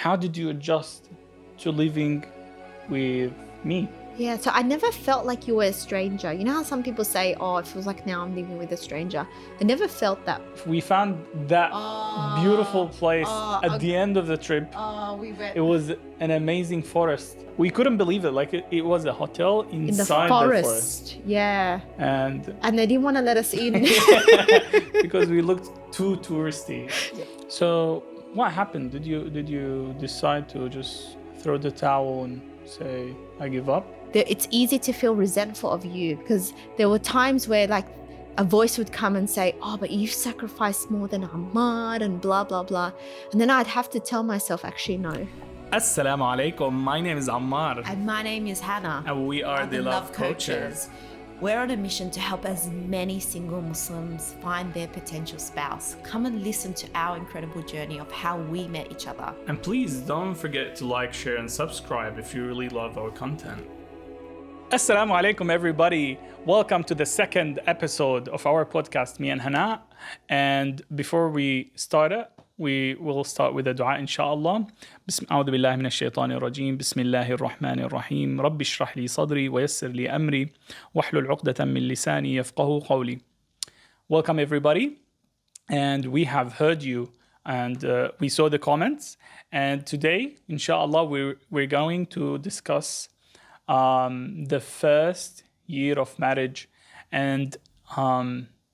how did you adjust to living with me? Yeah, so I never felt like you were a stranger. You know how some people say, oh, it feels like now I'm living with a stranger. I never felt that. We found that beautiful place at the end of the trip. We went It was an amazing forest. We couldn't believe it. Like it was a hotel inside in the forest. Yeah. And they didn't want to let us in. because we looked too touristy. So what happened? Did you decide to just throw the towel and say, I give up? It's easy to feel resentful of you because there were times where like a voice would come and say, oh, but you've sacrificed more than Ahmad and blah, blah, blah. And then I'd have to tell myself, actually, no. Assalamu alaikum. My name is Ammar. And my name is Hannah. And we are the Love Coaches. We're on a mission to help as many single Muslims find their potential spouse. Come and listen to our incredible journey of how we met each other. And please don't forget to like, share, and subscribe if you really love our content. Assalamu alaikum, everybody. Welcome to the second episode of our podcast, me and Hannah. And before we start it, we will start with a dua, inshallah. أعوذ بالله من الشيطان الرجيم. بسم الله الرحمن الرحيم. رب اشرح لي صدري ويسر لي أمري واحلل عقدة من لساني يفقهوا قولي. Welcome, everybody. And we have heard you and we saw the comments. And today, inshallah, we're going to discuss the first year of marriage and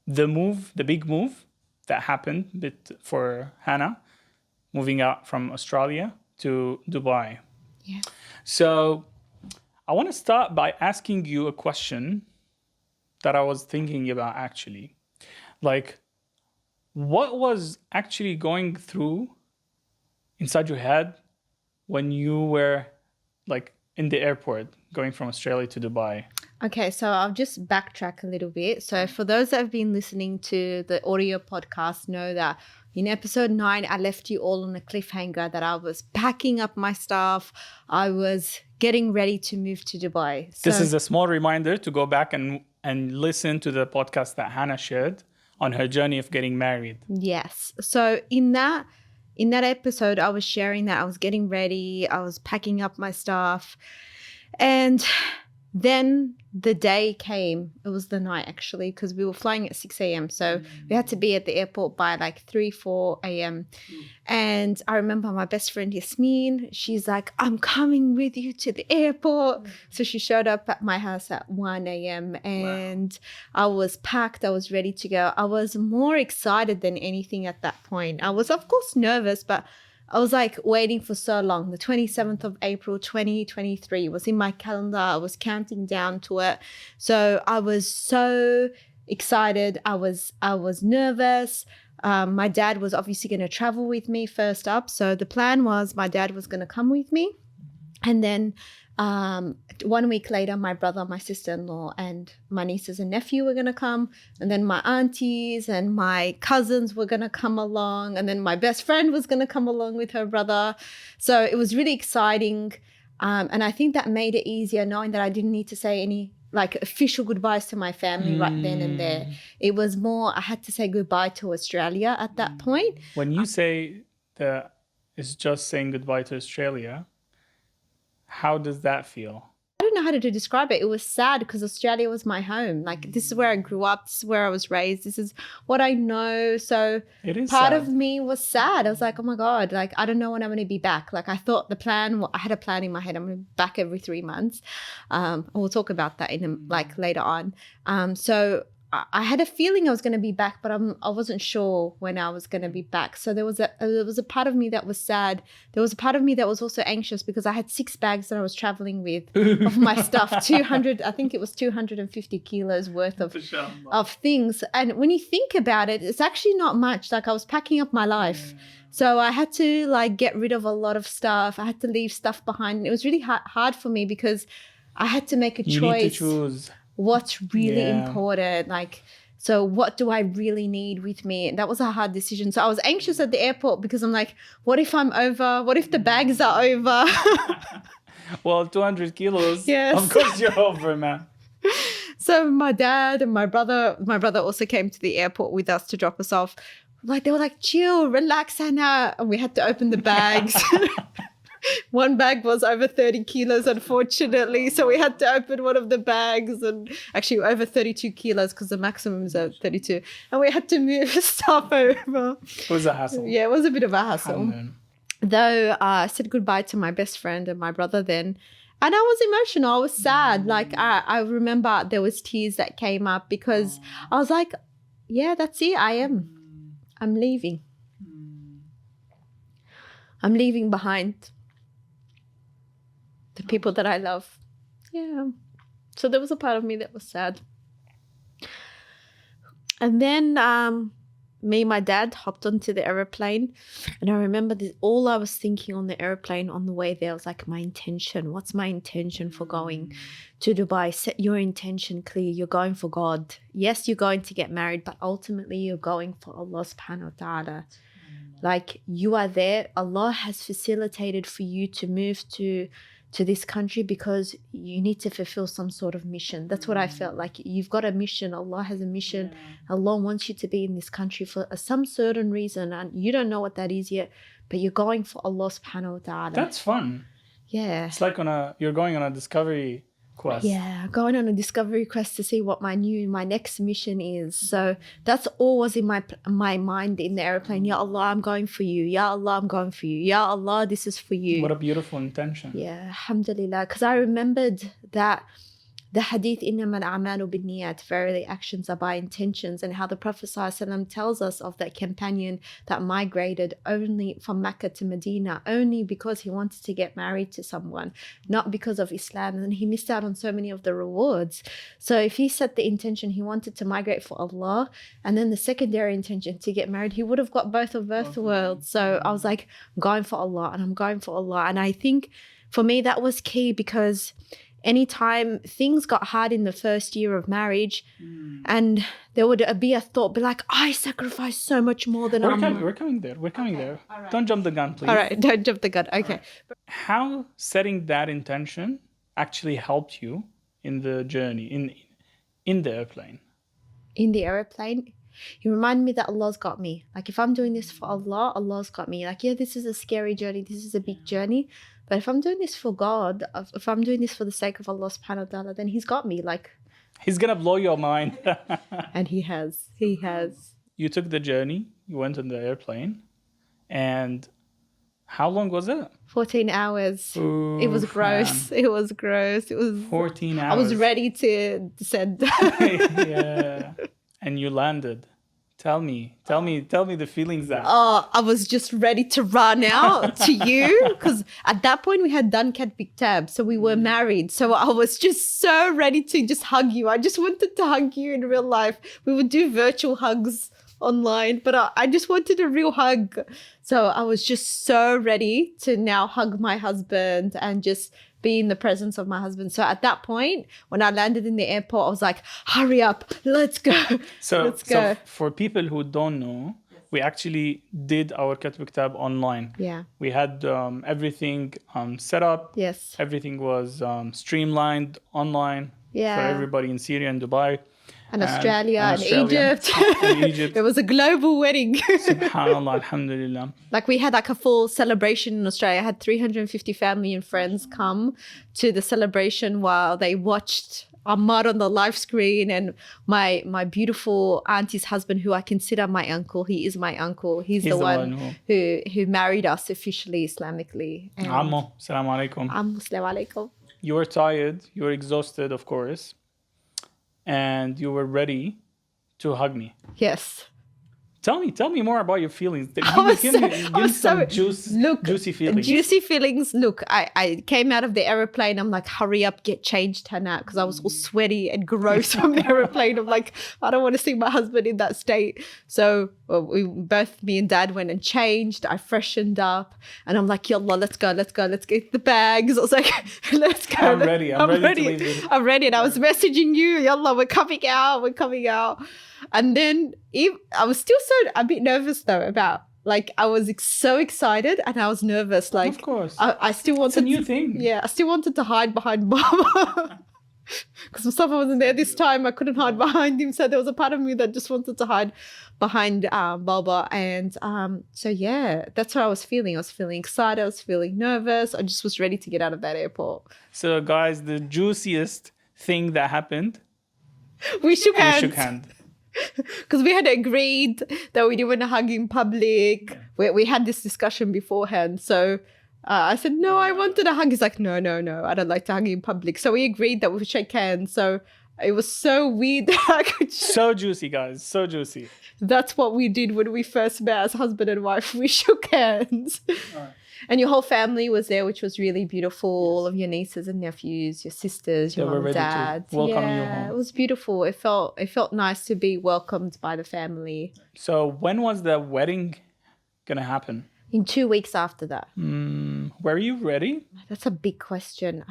the big move that happened for Hannah, moving out from Australia to Dubai. Yeah. So I want to start by asking you a question that I was thinking about actually. Like, what was actually going through inside your head when you were like in the airport going from Australia to Dubai? Okay, so I'll just backtrack a little bit. So for those that have been listening to the audio podcast know that in episode 9, I left you all on a cliffhanger that I was packing up my stuff. I was getting ready to move to Dubai. So, this is a small reminder to go back and listen to the podcast that Hannah shared on her journey of getting married. Yes. So in that episode, I was sharing that I was getting ready. I was packing up my stuff. And then the day came. It was the night, actually, because we were flying at 6 a.m. So we had to be at the airport by like 4 a.m. And I remember my best friend, Yasmin, she's like, I'm coming with you to the airport. So she showed up at my house at 1 a.m. And I was packed. I was ready to go. I was more excited than anything at that point. I was, of course, nervous, but I was like waiting for so long. The 27th of April, 2023 was in my calendar. I was counting down to it. So I was so excited. I was nervous. My dad was obviously going to travel with me first up. So the plan was my dad was going to come with me. And then 1 week later, my brother, my sister-in-law, and my nieces and nephew were going to come. And then my aunties and my cousins were going to come along. And then my best friend was going to come along with her brother. So it was really exciting. And I think that made it easier knowing that I didn't need to say any like official goodbyes to my family right then and there. It was more, I had to say goodbye to Australia at that point. When you say that it's just saying goodbye to Australia, how does that feel? I don't know how to describe it. It was sad because Australia was my home. Like, this is where I grew up. This is where I was raised. This is what I know. So It is part sad. of me was sad. I was like, oh my God, like, I don't know when I'm going to be back. Like, I thought I had a plan in my head. I'm going to be back every 3 months. We'll talk about that later on. So I had a feeling I was going to be back, but I wasn't sure when I was going to be back. So there was a part of me that was sad. There was a part of me that was also anxious because I had 6 bags that I was traveling with of my stuff, 200, I think it was 250 kilos worth of things. And when you think about it, it's actually not much. Like, I was packing up my life. So I had to like get rid of a lot of stuff. I had to leave stuff behind. And it was really hard for me because I had to make a choice. You need to choose. What's really important, like, so what do I really need with me? And that was a hard decision. So I was anxious at the airport because I'm like, what if I'm over? What if the bags are over? Well, 200 kilos. Yes. Of course you're over, man. So my dad and my brother also came to the airport with us to drop us off. Like, they were like, chill, relax, Hannah. And we had to open the bags. One bag was over 30 kilos, unfortunately. So we had to open one of the bags, and actually over 32 kilos because the maximum is at 32. And we had to move stuff over. It was a hassle. Yeah, it was a bit of a hassle. Though I said goodbye to my best friend and my brother then. And I was emotional. I was sad. Like, I remember there was tears that came up because I was like, yeah, that's it. I'm leaving. I'm leaving behind the people that I love. Yeah. So there was a part of me that was sad. And then me and my dad hopped onto the aeroplane. And I remember all I was thinking on the aeroplane on the way there was like, my intention. What's my intention for going to Dubai? Set your intention clear. You're going for God. Yes, you're going to get married, but ultimately you're going for Allah subhanahu wa ta'ala. Like, you are there. Allah has facilitated for you to move to this country because you need to fulfill some sort of mission. That's what I felt like. You've got a mission. Allah has a mission. Allah wants you to be in this country for some certain reason, and you don't know what that is yet, but you're going for Allah subhanahu wa ta'ala. That's fun. Yeah. It's like you're going on a discovery quest. Yeah, going on a discovery quest to see what my next mission is. So that's all was in my mind in the airplane. Ya Allah, I'm going for you. Ya Allah, I'm going for you. Ya Allah, this is for you. What a beautiful intention. Yeah, alhamdulillah. Because I remembered that the hadith, إِنَّمَا الْأَعْمَالُ بِالنِّيَّاتِ, verily actions are by intentions, and how the Prophet ﷺ tells us of that companion that migrated only from Mecca to Medina, only because he wanted to get married to someone, not because of Islam, and he missed out on so many of the rewards. So if he set the intention he wanted to migrate for Allah, and then the secondary intention to get married, he would have got both of both worlds. So I was like, I'm going for Allah, and I'm going for Allah. And I think for me that was key, because anytime things got hard in the first year of marriage, and there would be a thought, be like, I sacrificed so much more than We're coming there. We're coming there. Right. Don't jump the gun, please. All right, don't jump the gun. Okay. Right. How setting that intention actually helped you in the journey, in the airplane? In the airplane? You remind me that Allah's got me. Like, if I'm doing this for Allah, Allah's got me. Like, yeah, this is a scary journey. This is a big journey. But if I'm doing this for God, if I'm doing this for the sake of Allah subhanahu wa ta'ala, then he's got me. Like, he's going to blow your mind. And he has. He has. You took the journey. You went on the airplane. And how long was it? 14 hours. Oof, it was gross. Man. It was gross. It was 14 hours. I was ready to descend. Yeah. And you landed. Tell me the feelings that. Oh, I was just ready to run out to you, because at that point we had done Cat Big Tab, so we were married. So I was just so ready to just hug you. I just wanted to hug you in real life. We would do virtual hugs online, but I just wanted a real hug. So I was just so ready to now hug my husband and just be in the presence of my husband. So at that point, when I landed in the airport, I was like, hurry up, let's go. So for people who don't know, we actually did our Katbik Tab online. Yeah. We had everything set up. Yes. Everything was streamlined online for everybody in Syria and Dubai. And Australia and Egypt. And Egypt. There was a global wedding. SubhanAllah, alhamdulillah. Like, we had like a full celebration in Australia. I had 350 family and friends come to the celebration while they watched Ahmad on the live screen, and my beautiful auntie's husband, who I consider my uncle. He is my uncle. He's the one who married us officially Islamically. Ammo, salam alaikum. Ammo, salam alaikum. You were tired. You were exhausted, of course. And you were ready to hug me. Yes. Tell me more about your feelings. Give me some juicy feelings. Juicy feelings. Look, I came out of the aeroplane. I'm like, hurry up, get changed, Hannah, because I was all sweaty and gross from the aeroplane. I'm like, I don't want to see my husband in that state. So me and Dad went and changed. I freshened up, and I'm like, yallah, let's go. Let's get the bags. I was like, let's go. I'm ready. I'm ready. I'm ready. And I was messaging you, yallah, we're coming out. And then I was still a bit nervous though about, like, I was so excited and I was nervous. Like, of course, I still wanted. It's a new thing. Yeah, I still wanted to hide behind Mama. because Mustafa wasn't there this time. I couldn't hide behind him. So there was a part of me that just wanted to hide behind Baba. And so, yeah, that's what I was feeling. I was feeling excited. I was feeling nervous. I just was ready to get out of that airport. So, guys, the juiciest thing that happened, We shook we hands. shook hands. Because we had agreed that we didn't want to hug in public. We had this discussion beforehand. So I said, no, I wanted a hug. He's like, no, I don't like to hug in public. So we agreed that we would shake hands. So it was so weird. So juicy, guys. So juicy. That's what we did when we first met as husband and wife. We shook hands. Alright. And your whole family was there, which was really beautiful. All of your nieces and nephews, your sisters, your They were mom and ready to dad. welcome you Yeah, home. it was beautiful. It felt nice to be welcomed by the family. So, when was the wedding gonna happen? In 2 weeks after that. Were you ready? That's a big question.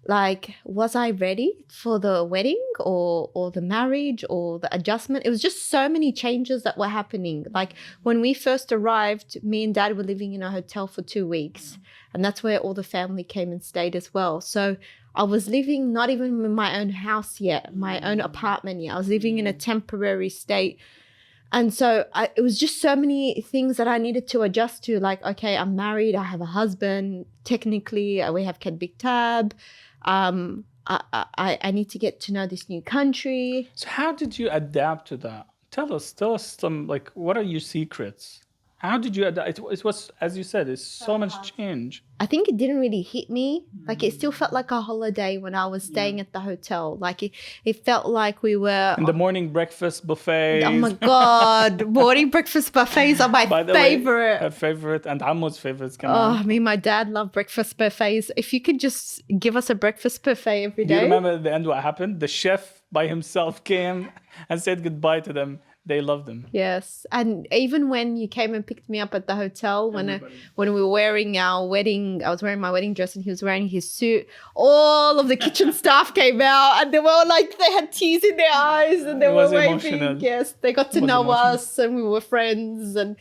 Like, was I ready for the wedding or the marriage or the adjustment? It was just so many changes that were happening. Like, when we first arrived, me and Dad were living in a hotel for 2 weeks. And that's where all the family came and stayed as well. So I was living not even in my own house yet, my own apartment yet. I was living in a temporary state. And so it was just so many things that I needed to adjust to. Like, okay, I'm married. I have a husband. Technically, we have Ken Big Tab. I need to get to know this new country. So, how did you adapt to that? Tell us some, like, what are your secrets? How did you adapt? It was, as you said, it's so much change. I think it didn't really hit me. Like, it still felt like a holiday when I was staying at the hotel. Like, it felt like we were... In the morning breakfast buffet. Oh my God. Morning breakfast buffets are my By the favorite. way, her favorite and Ammo's favorites. Come on. Oh, me and my dad love breakfast buffets. If you could just give us a breakfast buffet every Do you day. remember at the end what happened? The chef by himself came and said goodbye to them. They loved him. Yes. And even when you came and picked me up at the hotel, when we were wearing our wedding, I was wearing my wedding dress and he was wearing his suit, all of the kitchen staff came out and they were all like, they had tears in their eyes and they It were was waving. emotional. Yes. They got to It was know emotional. us and we were friends. And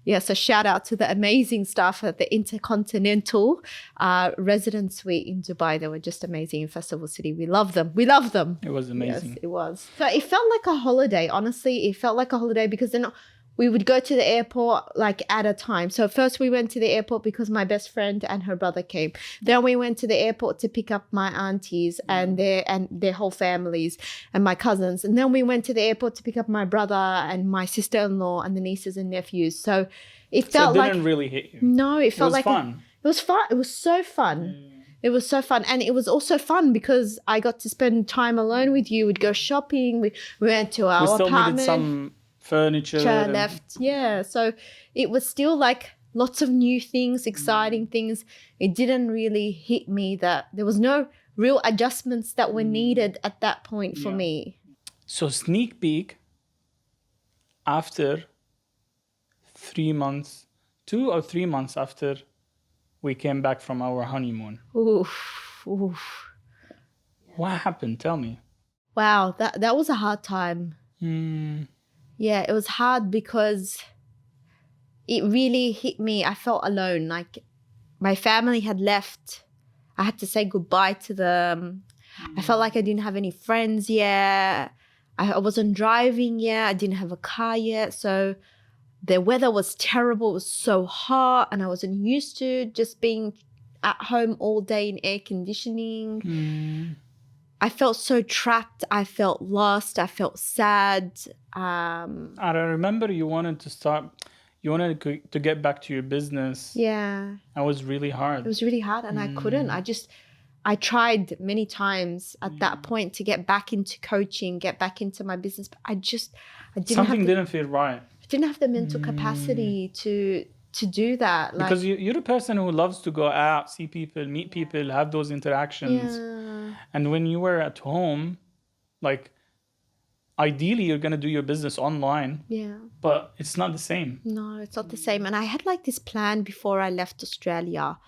yeah, so shout out to the amazing staff at the Intercontinental Residence Suite in Dubai. They were just amazing in Festival City. We love them. We love them. It was amazing. Yes, it was. So it felt like a holiday, honestly. It felt like a holiday because then we would go to the airport like at a time. So first we went to the airport because my best friend and her brother came. Then we went to the airport to pick up my aunties and their whole families and my cousins. And then we went to the airport to pick up my brother and my sister-in-law and the nieces and nephews. So it felt So it like... didn't really hit you. No, it It felt was like... fun. It was fun. It was so fun. It was so fun. And it was also fun because I got to spend time alone with you. We'd go shopping. We went to our We still apartment. needed some furniture. Chair and- left. Yeah. So it was still like lots of new things, exciting things. It didn't really hit me that there was no real adjustments that were needed at that point for Yeah. me. So sneak peek after 3 months, 2 or 3 months after we came back from our honeymoon. Oof. Oof. What happened? Tell me. Wow. That was a hard time. Hmm. Yeah, it was hard because it really hit me. I felt alone. Like my family had left. I had to say goodbye to them. I felt like I didn't have any friends yet. I wasn't driving yet. I didn't have a car yet. So the weather was terrible. It was so hot and I wasn't used to just being at home all day in air conditioning. I felt so trapped. I felt lost. I felt sad. And I remember you wanted to get back to your business. Yeah, That was really hard. it was really hard and I couldn't. I tried many times at that point to get back into coaching, get back into my business, but I didn't didn't feel right. have the mental capacity to do that. Like, Because you're a person who loves to go out, see people, meet people, have those interactions. yeah, And when you were at home, like, ideally you're going to do your business online, yeah. but it's not the same. No, it's not the same. And I had like this plan before I left Australia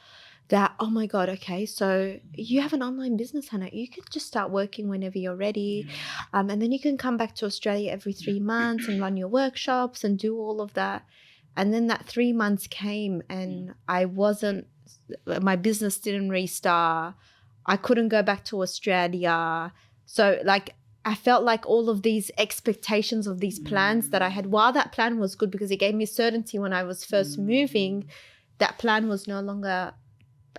that, oh my God, okay, so you have an online business, Hannah. You could just start working whenever you're ready. And then you can come back to Australia every 3 months and run your workshops and do all of that. And then that 3 months came and my business didn't restart. I couldn't go back to Australia. So like I felt like all of these expectations of these plans that I had, while that plan was good because it gave me certainty when I was first moving, that plan was no longer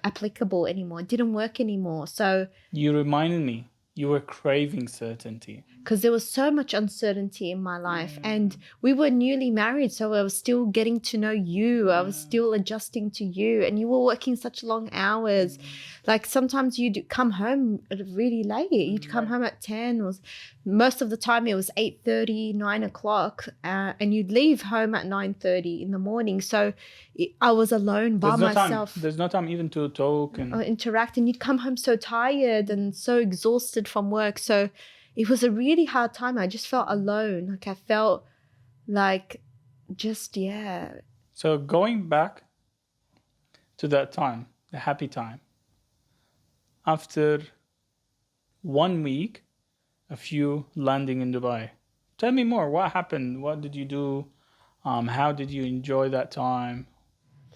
applicable anymore. It didn't work anymore. So You reminded me, you were craving certainty. because there was so much uncertainty in my life and we were newly married, so I was still getting to know you. I was still adjusting to you, and you were working such long hours. Like sometimes you'd come home really late. You'd come home at 10, or most of the time it was 8:30, 9 o'clock, and you'd leave home at 9:30 in the morning. So I was alone by myself. There's no time even to talk and or interact, and you'd come home so tired and so exhausted from work. So it was a really hard time. I just felt alone. Like I felt like just, yeah. So going back to that time, the happy time, after 1 week of you landing in Dubai, tell me more. What happened? What did you do? How did you enjoy that time?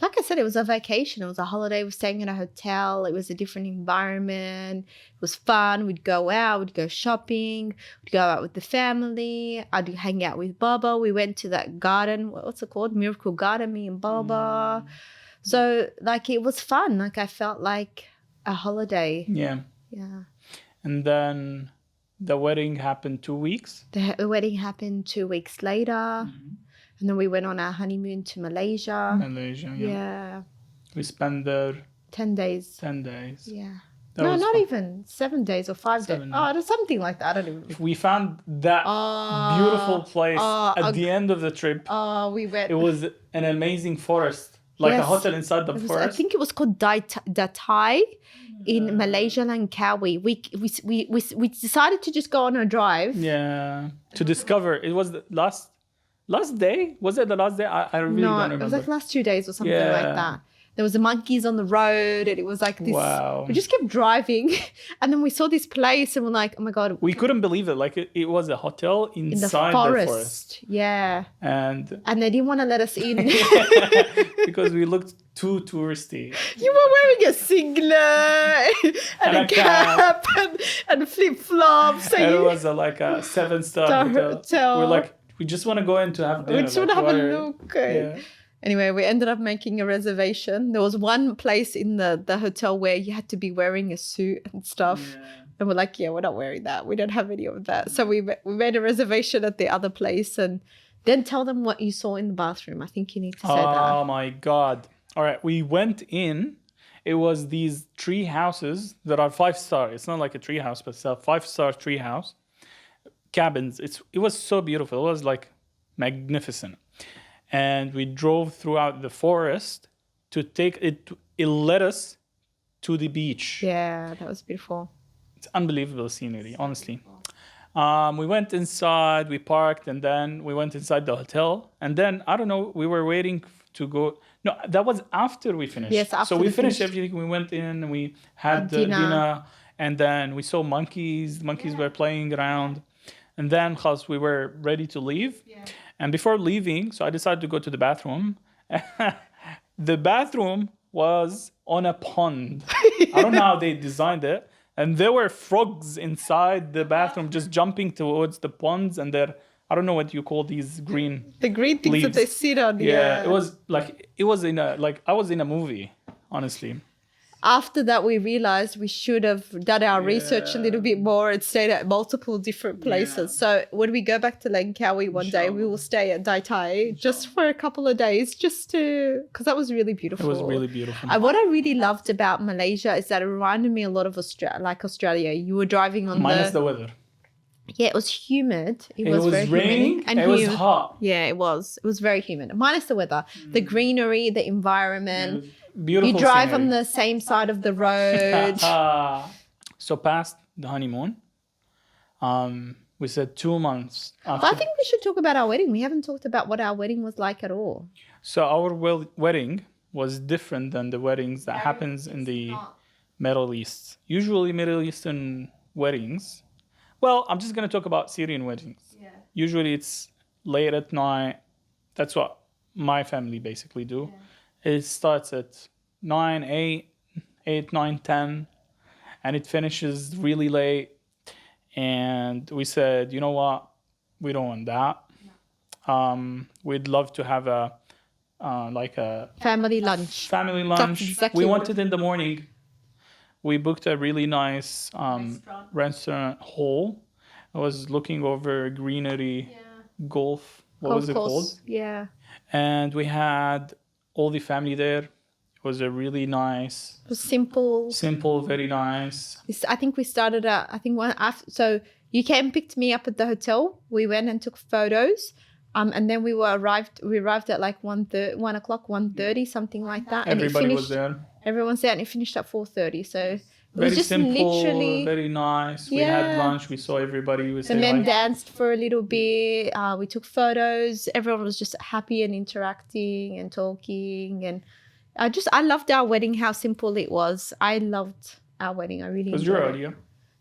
Like I said, it was a vacation. It was a holiday. We were staying in a hotel. It was a different environment. It was fun. We'd go out. We'd go shopping. We'd go out with the family. I'd hang out with Baba. We went to that garden. What's it called? Miracle Garden, me and Baba. So, like, it was fun. Like, I felt like a holiday. Yeah. Yeah. And then the wedding happened 2 weeks. The wedding happened 2 weeks later. And then we went on our honeymoon to Malaysia. Malaysia, yeah. Yeah. We spent there 10 days. 10 days. Yeah. That No, was not fun. even 7 days or 5 days. 7 Oh, there's something like that. I don't even. We found that beautiful place at the end of the trip. Oh, we went. It was an amazing forest, like a Yes. hotel inside the It was, forest. I think it was called Datai in Malaysia, Langkawi. We decided to just go on a drive. Yeah, to discover. It was the last day. Was it the last day? I really don't remember. It was like the last 2 days or something like that. There was the monkeys on the road, and it was like this. Wow. We just kept driving, and then we saw this place, and we're like, "Oh my god!" We couldn't believe it. Like it was a hotel in the inside forest. the forest. Yeah. And they didn't want to let us in. because we looked too touristy. You were wearing a singlet and a cap and flip flops. And it was like a 7-star hotel. We're like, we just want to go in to have dinner. We just want to have a look. Yeah. Anyway, we ended up making a reservation. There was one place in the hotel where you had to be wearing a suit and stuff. Yeah. And we're like, yeah, we're not wearing that. We don't have any of that. So we made a reservation at the other place, and then tell them what you saw in the bathroom. I think you need to say that. Oh my God. All right. We went in. It was these tree houses that are 5-star. It's not like a tree house, but it's a 5-star tree house. Cabins. It was so beautiful. It was like magnificent. And we drove throughout the forest to take it. It led us to the beach. Yeah, that was beautiful. It's unbelievable scenery, honestly. We went inside, we parked, and then we went inside the hotel. And then, I don't know, we were waiting to go. No, that was after we finished. Yes, after so we we finished finished. everything. We went in and we had Dinner. and then we saw monkeys. The monkeys were playing around. And then, khas, we were ready to leave. Yeah. And before leaving, so I decided to go to the bathroom. The bathroom was on a pond. I don't know how they designed it. And there were frogs inside the bathroom just jumping towards the ponds. And they're, I don't know what you call these green. The green things leaves. that they sit on. Yeah, it was I was in a movie, honestly. After that, we realized we should have done our research a little bit more and stayed at multiple different places. Yeah. So when we go back to Langkawi one day, we will stay at Datai just for a couple of days, just to, because that was really beautiful. It was really beautiful. And what I really loved about Malaysia is that it reminded me a lot of Australia. You were driving on minus the weather. Yeah, it was humid. It was very raining and it was hot. Yeah, it was. It was very humid. Minus the weather, the greenery, the environment. Beautiful. You drive scenery. on the same side of the road. So past the honeymoon, we said 2 months. But I think we should talk about our wedding. We haven't talked about what our wedding was like at all. So our wedding was different than the weddings that happens in the Middle East. Usually Middle Eastern weddings. Well, I'm just going to talk about Syrian weddings. Yeah. Usually it's late at night. That's what my family basically do. Yeah. It starts at 9, 8, 9, 10, and it finishes really late. And we said, you know what? We don't want that. We'd love to have a Family lunch. family lunch. exactly We what wanted in the morning. We booked a really nice restaurant hall. I was looking over greenery, golf. What was it called? Yeah. And we had all the family there. It was a really nice, It was simple. very nice. I think we started at, one after. So you came and picked me up at the hotel. We went and took photos. And then we arrived at like 1:30, something like that. And Everybody was there. Everyone's there, and it finished at 4:30. So it Very was just simple, literally very nice. We had lunch. We saw everybody. We the said men hi. danced for a little bit. We took photos. Everyone was just happy and interacting and talking. And I loved our wedding, how simple it was. I loved our wedding. I really It was enjoyed your it. idea.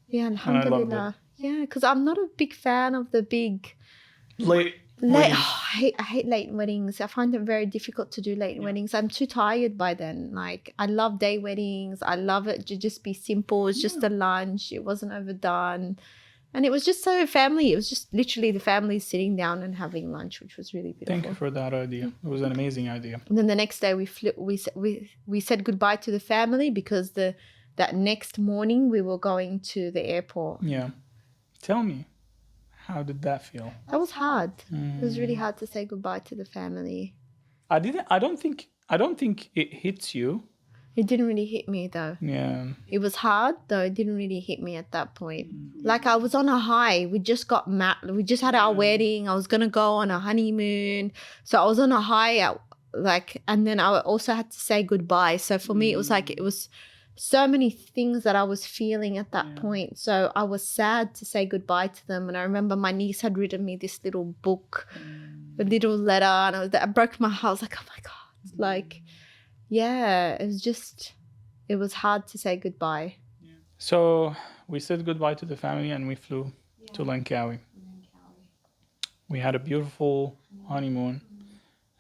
Yeah, loved alhamdulillah. Yeah, because I'm not a big fan of the big Late. late. weddings. I hate late weddings. I find it very difficult to do late weddings. I'm too tired by then. Like, I love day weddings. I love it to just be simple. It's just a lunch. It wasn't overdone. And it was just so family. It was just literally the family sitting down and having lunch, which was really beautiful. Thank you for that idea. It was an amazing idea. And then the next day we said goodbye to the family because that next morning we were going to the airport. Yeah. Tell me, how did that feel? That was hard. It was really hard to say goodbye to the family. I don't think it hits you. It didn't really hit me though. Yeah. It was hard though. It didn't really hit me at that point. Like, I was on a high. We just got married. We just had our wedding. I was gonna go on a honeymoon. So I was on a high and then I also had to say goodbye. So for me, it was like, it was so many things that I was feeling at that point. So I was sad to say goodbye to them. And I remember my niece had written me this little book, a little letter, and I broke my heart. I was like, oh my God. Like, yeah, it was hard to say goodbye. So we said goodbye to the family and we flew to Langkawi. We had a beautiful honeymoon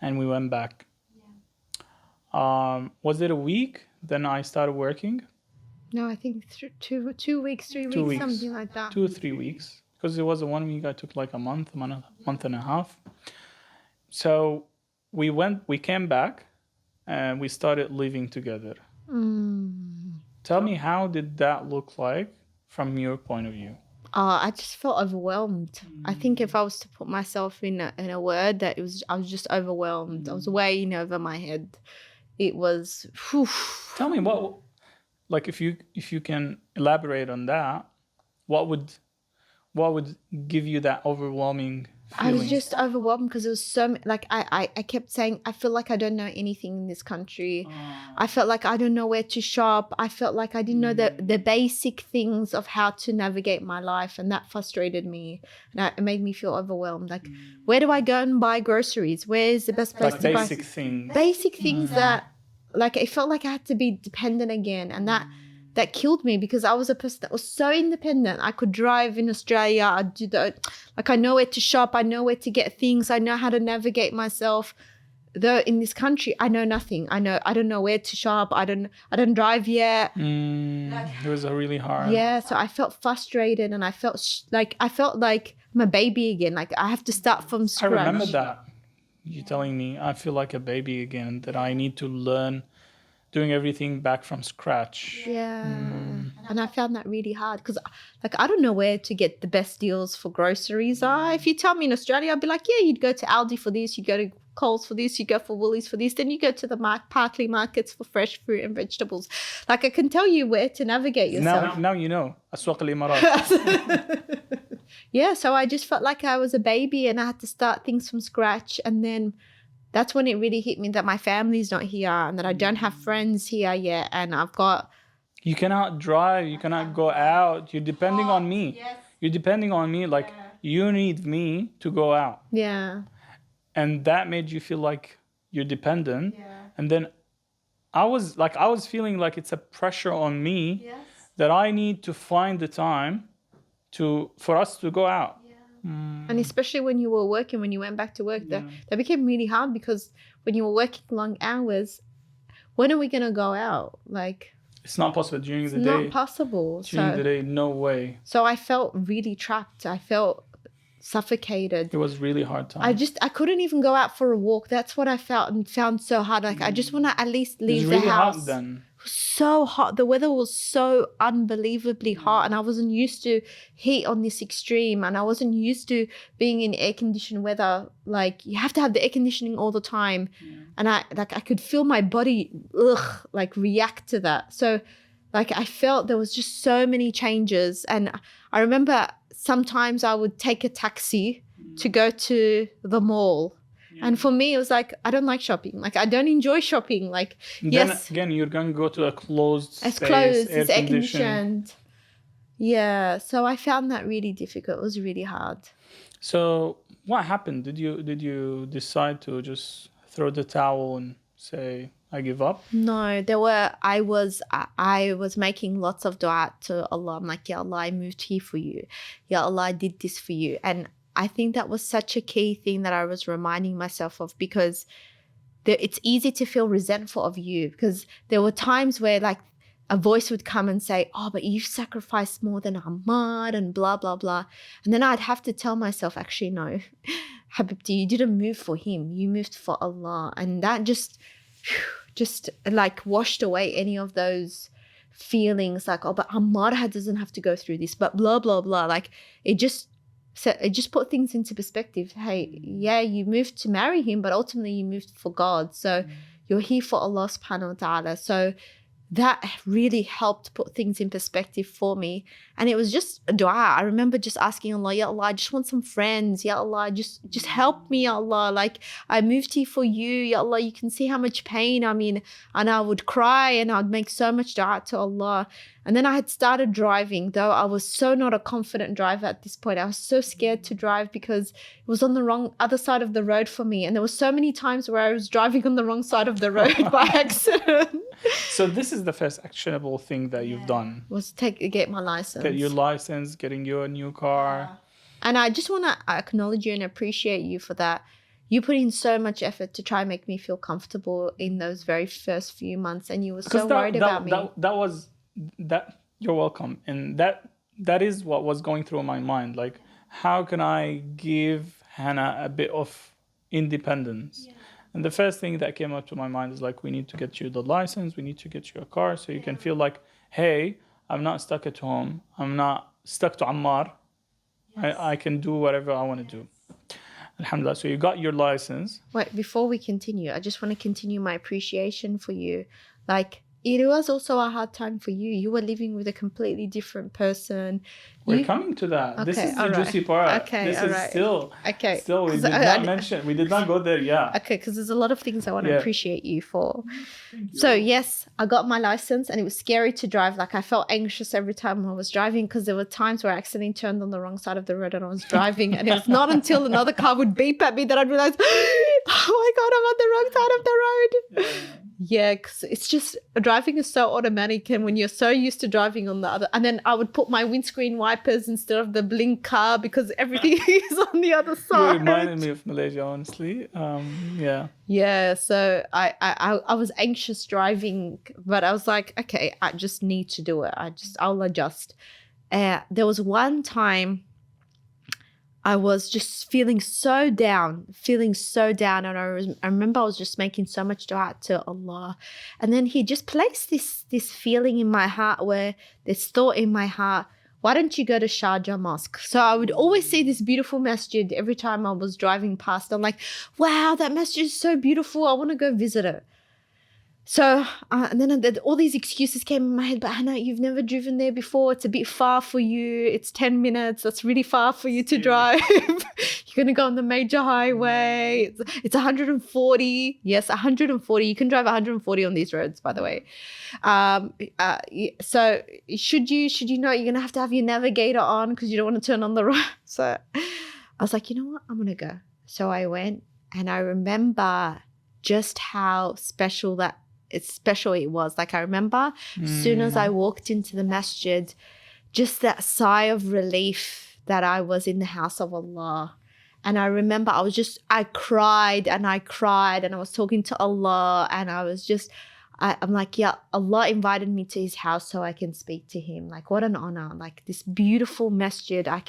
and we went back. Was it a week? Then I started working. No, I think 2 weeks, 3 weeks, 2 weeks. something like that. 2 or 3 weeks. Because it was a 1 week, I took like a month and a half. So we came back and we started living together. Tell me, how did that look like from your point of view? I just felt overwhelmed. I think if I was to put myself in a word, I was just overwhelmed. I was way in over my head. It was. Whew. Tell me like if you can elaborate on that, what would give you that overwhelming feeling? I was just overwhelmed because it was so like I kept saying, I feel like I don't know anything in this country. I felt like I don't know where to shop. I felt like I didn't know the basic things of how to navigate my life, and that frustrated me. And it made me feel overwhelmed. Like, where do I go and buy groceries? Where's the best place like to buy? basic things. Basic things that, like, it felt like I had to be dependent again, and that killed me because I was a person that was so independent. I could drive in Australia. I'd do I know where to shop. I know where to get things. I know how to navigate myself. Though in this country, I know nothing. I don't know where to shop. I don't drive yet. It was really hard. Yeah, so I felt frustrated, and I felt like I'm a baby again. Like, I have to start from scratch. I remember that. You telling me I feel like a baby again, that I need to learn doing everything back from scratch. Yeah. And I found that really hard because, like, I don't know where to get the best deals for groceries. If you tell me in Australia, I'd be like, yeah, you'd go to Aldi for this, you'd go to Coles for this, you go for Woolies for this, then you go to the Parkley markets for fresh fruit and vegetables. Like, I can tell you where to navigate yourself. Now you know. Aswaq al-Imarat. Yeah, so I just felt like I was a baby and I had to start things from scratch. And then that's when it really hit me that my family's not here and that I don't have friends here yet. And I've got... You cannot drive. You cannot go out. You're depending on me. Yes. You're depending on me. Like, you need me to go out. Yeah. And that made you feel like you're dependent. Yeah. And then I was feeling like it's a pressure on me Yes. that I need to find the time for us to go out. And especially when you were working, when you went back to work, that became really hard because when you were working long hours, when are we going to go out? Like, It's not possible during the It's day. not possible. During the day, no way. So I felt really trapped. I felt suffocated. It was really hard time. I couldn't even go out for a walk. That's what I felt and found so hard. Like I just want to at least leave it was really the house. hot then. It was so hot. The weather was so unbelievably hot, and I wasn't used to heat on this extreme, and I wasn't used to being in air conditioned weather. Like you have to have the air conditioning all the time, and I could feel my body react to that. So like I felt there was just so many changes, and I remember sometimes I would take a taxi to go to the mall. And for me, it was like, I don't like shopping. Like, I don't enjoy shopping. Like, then again, you're going to go to a closed space. It's closed. It's air conditioned. Yeah. So I found that really difficult. It was really hard. So what happened? Did you decide to just throw the towel and say, I give up? No, I was making lots of dua to Allah. I'm like, Ya Allah, I moved here for you. Ya Allah, I did this for you. And I think that was such a key thing that I was reminding myself of, because it's easy to feel resentful of you, because there were times where like a voice would come and say, oh, but you've sacrificed more than Ahmad and blah, blah, blah. And then I'd have to tell myself, actually, no, Habibti, you didn't move for him. You moved for Allah. And that just like washed away any of those feelings like, oh, but Ahmad doesn't have to go through this, but blah, blah, blah. Like it just put things into perspective. Hey, yeah, you moved to marry him, but ultimately you moved for God. So you're here for Allah subhanahu wa ta'ala. So that really helped put things in perspective for me. And it was just a dua. I remember just asking Allah, Ya Allah, I just want some friends. Ya Allah, just help me, Ya Allah. Like I moved here for you. Ya Allah, you can see how much pain I'm in. And I would cry and I'd make so much dua to Allah. And then I had started driving, though I was so not a confident driver at this point. I was so scared to drive because it was on the wrong other side of the road for me. And there were so many times where I was driving on the wrong side of the road by accident. So this is the first actionable thing that you've done. Was get my license. Get your license, getting you a new car. Yeah. And I just want to acknowledge you and appreciate you for that. You put in so much effort to try and make me feel comfortable in those very first few months. And you were so worried about me. You're welcome. And that is what was going through my mind. Like, how can I give Hannah a bit of independence? Yeah. And the first thing that came up to my mind is like, we need to get you the license. We need to get you a car so you can feel like, hey, I'm not stuck at home. I'm not stuck to Ammar. Yes. I can do whatever I want to do. Alhamdulillah. So you got your license. Wait, before we continue, I just want to continue my appreciation for you. Like, it was also a hard time for you. You were living with a completely different person. We're coming to that. Okay, this is the juicy part. Okay, this is still. Okay. Still, we did not mention. We did not go there. Yeah. Okay, because there's a lot of things I want to appreciate you for. Thank you. So yes, I got my license, and it was scary to drive. Like I felt anxious every time I was driving because there were times where I accidentally turned on the wrong side of the road and I was driving, and it was not until another car would beep at me that I'd realize, oh my God, I'm on the wrong side of the road. Yeah, because it's just driving is so automatic, and when you're so used to driving on the other, and then I would put my windscreen wipers instead of the blink car because everything is on the other side. You reminded me of Malaysia, honestly. Yeah. Yeah, so I was anxious driving, but I was like, okay, I just need to do it. I'll adjust. There was one time I was just feeling so down. And I remember I was just making so much dua to Allah. And then he just placed this feeling in my heart, where this thought in my heart, why don't you go to Sharjah Mosque? So I would always see this beautiful masjid every time I was driving past. I'm like, wow, that masjid is so beautiful. I want to go visit it. So, and then all these excuses came in my head, but Hannah, you've never driven there before. It's a bit far for you. It's 10 minutes. That's really far for you to drive. You're going to go on the major highway. It's 140. Yes, 140. You can drive 140 on these roads, by the way. So should you know, you're going to have your navigator on because you don't want to turn on the road. So I was like, you know what? I'm going to go. So I went, and I remember just how special it was. Like I remember as soon as I walked into the masjid, just that sigh of relief that I was in the house of Allah. And I remember I cried and I was talking to Allah, and I'm like, yeah, Allah invited me to his house so I can speak to him. Like, what an honor. Like this beautiful masjid. I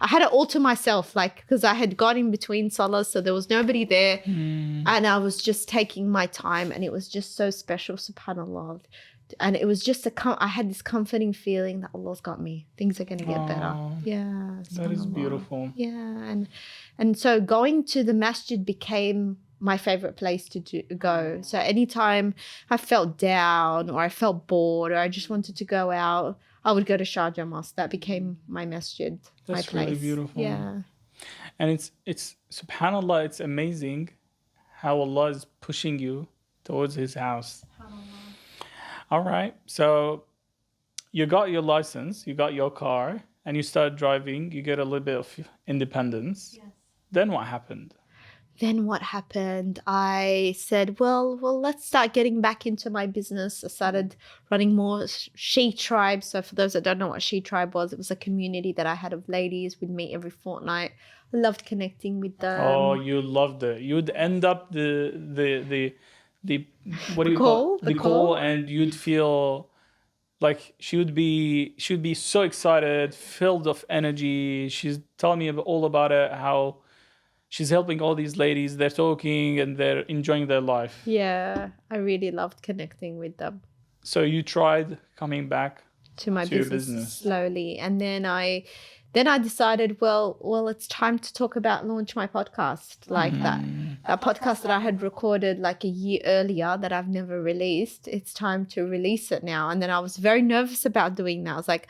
had it all to myself, like, because I had got in between salas, so there was nobody there. And I was just taking my time, and it was just so special, subhanAllah. And it was just I had this comforting feeling that Allah's got me. Things are going to get better. Yeah. That is beautiful. Yeah. And so going to the masjid became my favorite place to go. So anytime I felt down or I felt bored or I just wanted to go out, I would go to Sharjah Mosque. That became my masjid, my place. Really beautiful. Yeah. And it's subhanAllah, it's amazing how Allah is pushing you towards his house. All right. So you got your license, you got your car, and you start driving. You get a little bit of independence. Yes. Then what happened? I said, well, let's start getting back into my business. I started running more She Tribe. So for those that don't know what She Tribe was, it was a community that I had of ladies. We'd meet every fortnight. I loved connecting with them. Oh, you loved it. You'd end up the what do you call it? The call, and you'd feel like she would be so excited, filled of energy. She's telling me all about it, how she's helping all these ladies. They're talking and they're enjoying their life. Yeah, I really loved connecting with them. So you tried coming back to my business slowly, and then I decided, well, it's time to talk about launch my podcast. Like that podcast that I had recorded like a year earlier that I've never released. It's time to release it now. And then I was very nervous about doing that. I was like,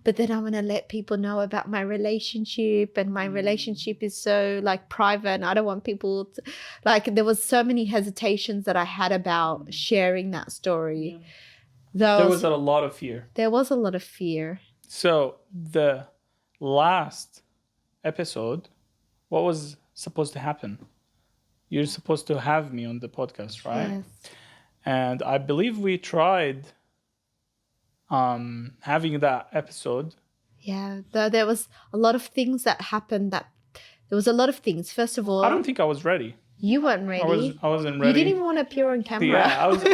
but then I'm going to let people know about my relationship, and my relationship is so like private, and I don't want people to, like, there was so many hesitations that I had about sharing that story. There was a lot of fear. There was a lot of fear. So the last episode, what was supposed to happen? You're supposed to have me on the podcast, right? Yes. And I believe we tried having that episode. Yeah, though there was a lot of things that happened. There was a lot of things. First of all, I don't think I was ready. You weren't ready. I wasn't ready. You didn't even want to appear on camera. Yeah, I was.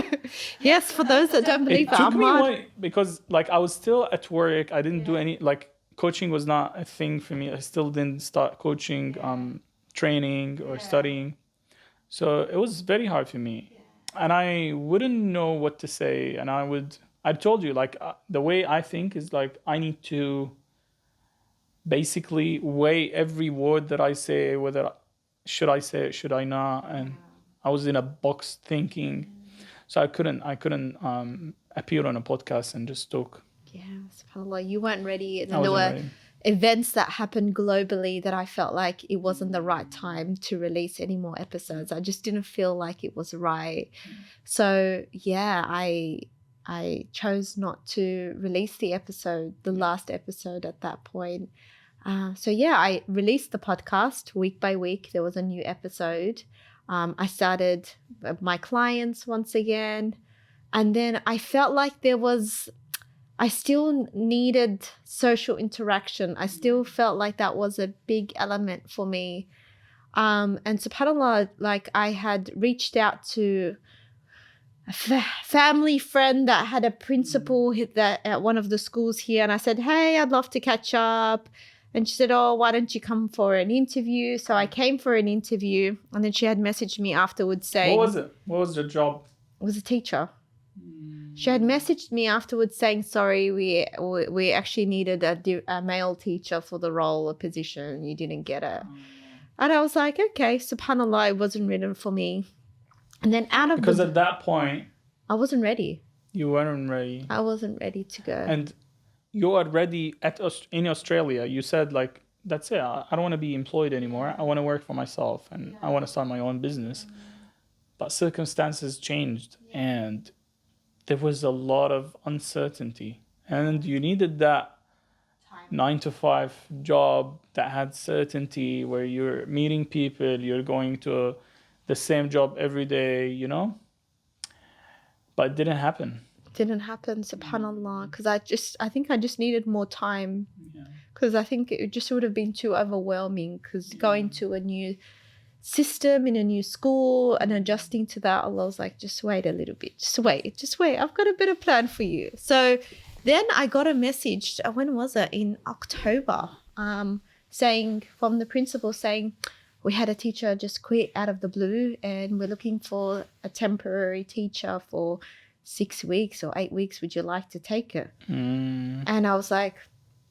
Yes, for those that don't believe it took me because like I was still at work. I didn't do any like. Coaching was not a thing for me. I still didn't start coaching, training or studying. So it was very hard for me. And I wouldn't know what to say. And I told you, like, the way I think is like, I need to basically weigh every word that I say, whether should I say it, should I not? And I was in a box thinking. So I couldn't appear on a podcast and just talk. Yeah, subhanAllah, you weren't ready. And then there were events that happened globally that I felt like it wasn't the right time to release any more episodes. I just didn't feel like it was right. So yeah, I chose not to release the last episode at that point. So yeah, I released the podcast week by week. There was a new episode. I started my clients once again. And then I felt like I still needed social interaction. I still felt like that was a big element for me. And subhanAllah, like I had reached out to a family friend that had a principal at one of the schools here. And I said, hey, I'd love to catch up. And she said, oh, why don't you come for an interview? So I came for an interview. And then she had messaged me afterwards saying... What was it? What was the job? It was a teacher. She had messaged me afterwards saying, sorry, we actually needed a male teacher for the role or position. You didn't get it. And I was like, okay, subhanAllah, it wasn't written for me. And then Because at that point... I wasn't ready. You weren't ready. I wasn't ready to go. And you are ready in Australia. You said, like, that's it. I don't want to be employed anymore. I want to work for myself and I want to start my own business. But circumstances changed and there was a lot of uncertainty, and you needed that 9-to-5 job that had certainty, where you're meeting people, you're going to the same job every day, you know? But it didn't happen. Didn't happen, subhanAllah, because I think I just needed more time, because I think it just would have been too overwhelming, because going to a new system, in a new school, and adjusting to that, Allah was like, just wait a little bit. Just wait. I've got a better plan for you. So then I got a message, when was it? In October, saying, from the principal saying, we had a teacher just quit out of the blue and we're looking for a temporary teacher for 6 weeks or 8 weeks. Would you like to take it? And I was like,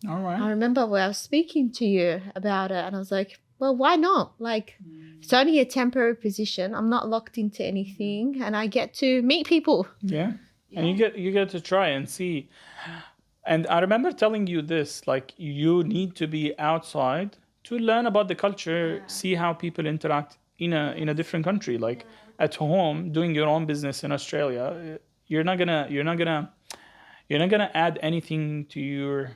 all right. I remember when I was speaking to you about it and I was like, well, why not? Like, it's only a temporary position. I'm not locked into anything and I get to meet people. Yeah. And you get to try and see. And I remember telling you this, like, you need to be outside to learn about the culture, see how people interact in a different country. Like at home, doing your own business in Australia, you're not gonna add anything to your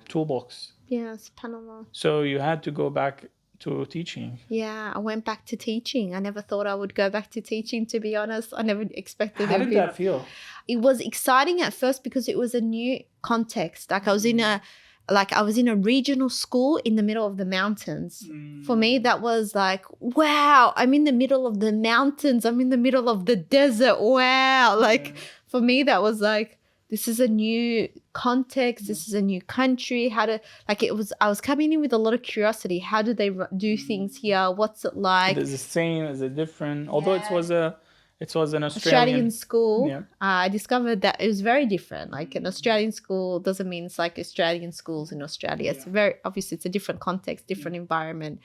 toolbox. Yeah, subhanAllah. So you had to go back to teaching. Yeah, I went back to teaching. I never thought I would go back to teaching, to be honest. I never expected it. How did that feel? It was exciting at first because it was a new context. Like I was in a regional school in the middle of the mountains. For me, that was like, wow, I'm in the middle of the mountains. I'm in the middle of the desert. Wow. Like for me, that was like, this is a new context. This is a new country. I was coming in with a lot of curiosity. How do they do things here? What's it like? Is it the same? Is it different? Although it was an Australian school. Yeah. I discovered that it was very different. Like an Australian school doesn't mean it's like Australian schools in Australia. It's very obviously it's a different context, different environment.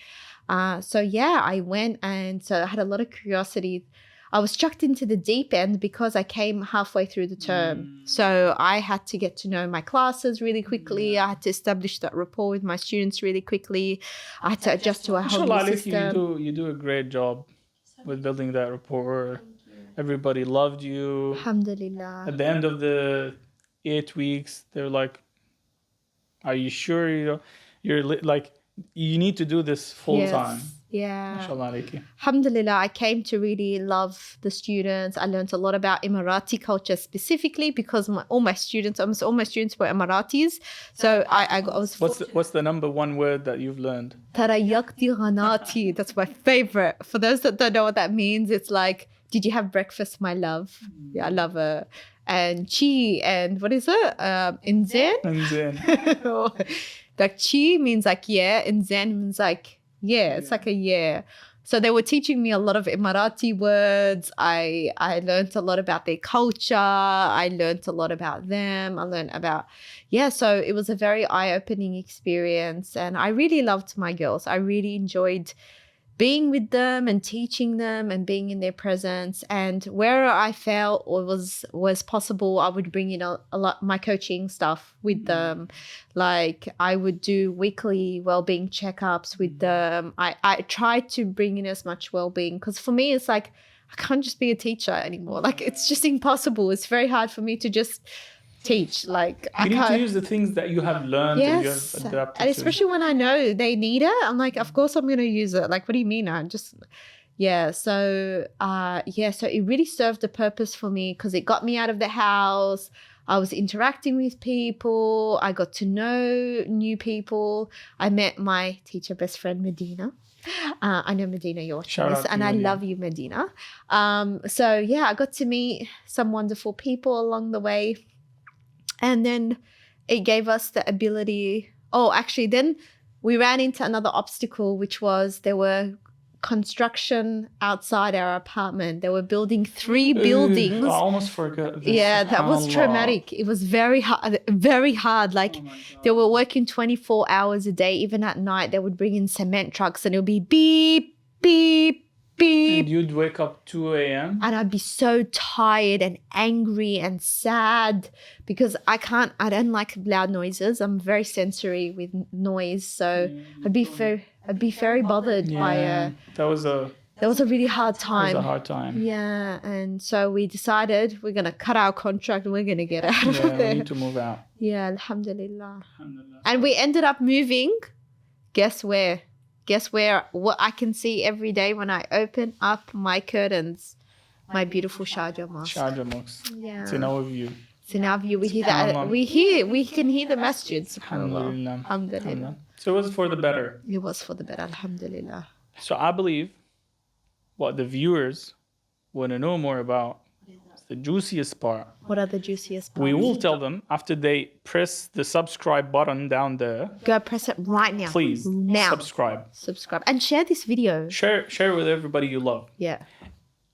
I went and so I had a lot of curiosity. I was chucked into the deep end because I came halfway through the term. So I had to get to know my classes really quickly. I had to establish that rapport with my students really quickly. I had to adjust to a whole new system. You do a great job with building that rapport. Everybody loved you. Alhamdulillah. At the end of the 8 weeks, they're like, are you sure you need to do this full time? Yeah. MashaAllah alayki. Alhamdulillah, I came to really love the students. I learned a lot about Emirati culture specifically because almost all my students were Emiratis. So I was. What's the number one word that you've learned? Tarayakti ghanati. That's my favorite. For those that don't know what that means, it's like, did you have breakfast, my love? Yeah, I love her. And chi, and what is it? Inzen? Inzen. Like chi means like yeah, and zen means like yeah, it's like a yeah. So they were teaching me a lot of Emirati words. I learned a lot about their culture. I learned a lot about them. I learned about, so it was a very eye-opening experience. And I really loved my girls. I really enjoyed being with them and teaching them and being in their presence. And where I felt or was possible, I would bring in a lot my coaching stuff with them. Like I would do weekly well-being checkups with them. I tried to bring in as much well-being because for me, it's like, I can't just be a teacher anymore. Like it's just impossible. It's very hard for me to just teach. Like you need to use the things that you have learned and you have adapted and especially when I know they need it, I'm like, of course I'm going to use it. Like, what do you mean? So it really served a purpose for me because it got me out of the house. I was interacting with people. I got to know new people. I met my teacher best friend, Medina. I know, Medina, you're watching this, and I love you, Medina. I got to meet some wonderful people along the way. And then it gave us the ability. Then we ran into another obstacle, which was there were construction outside our apartment. They were building 3 buildings. I almost forgot this. Yeah, that was traumatic. It was very hard, very hard. Like they were working 24 hours a day. Even at night, they would bring in cement trucks and it would be beep, beep, beep. And you'd wake up 2 a.m. And I'd be so tired and angry and sad because I don't like loud noises. I'm very sensory with noise. So I'd be very bothered by it. That was a really hard time. It was a hard time. Yeah. And so we decided we're going to cut our contract and we're going to get out of there. We need to move out. Yeah, alhamdulillah. And we ended up moving. Guess where? What I can see every day when I open up my curtains, my beautiful Sharjah Mosque. Sharjah Mosque. Yeah. It's in our view. It's in our view. We hear that. We can hear the masjid. Alhamdulillah. Alhamdulillah. So it was for the better. It was for the better. Alhamdulillah. So I believe what the viewers want to know more about is the juiciest part. What are the juiciest parts? We will tell them after they press the subscribe button down there. Go press it right now. Please now. subscribe. And share this video. Share with everybody you love. Yeah.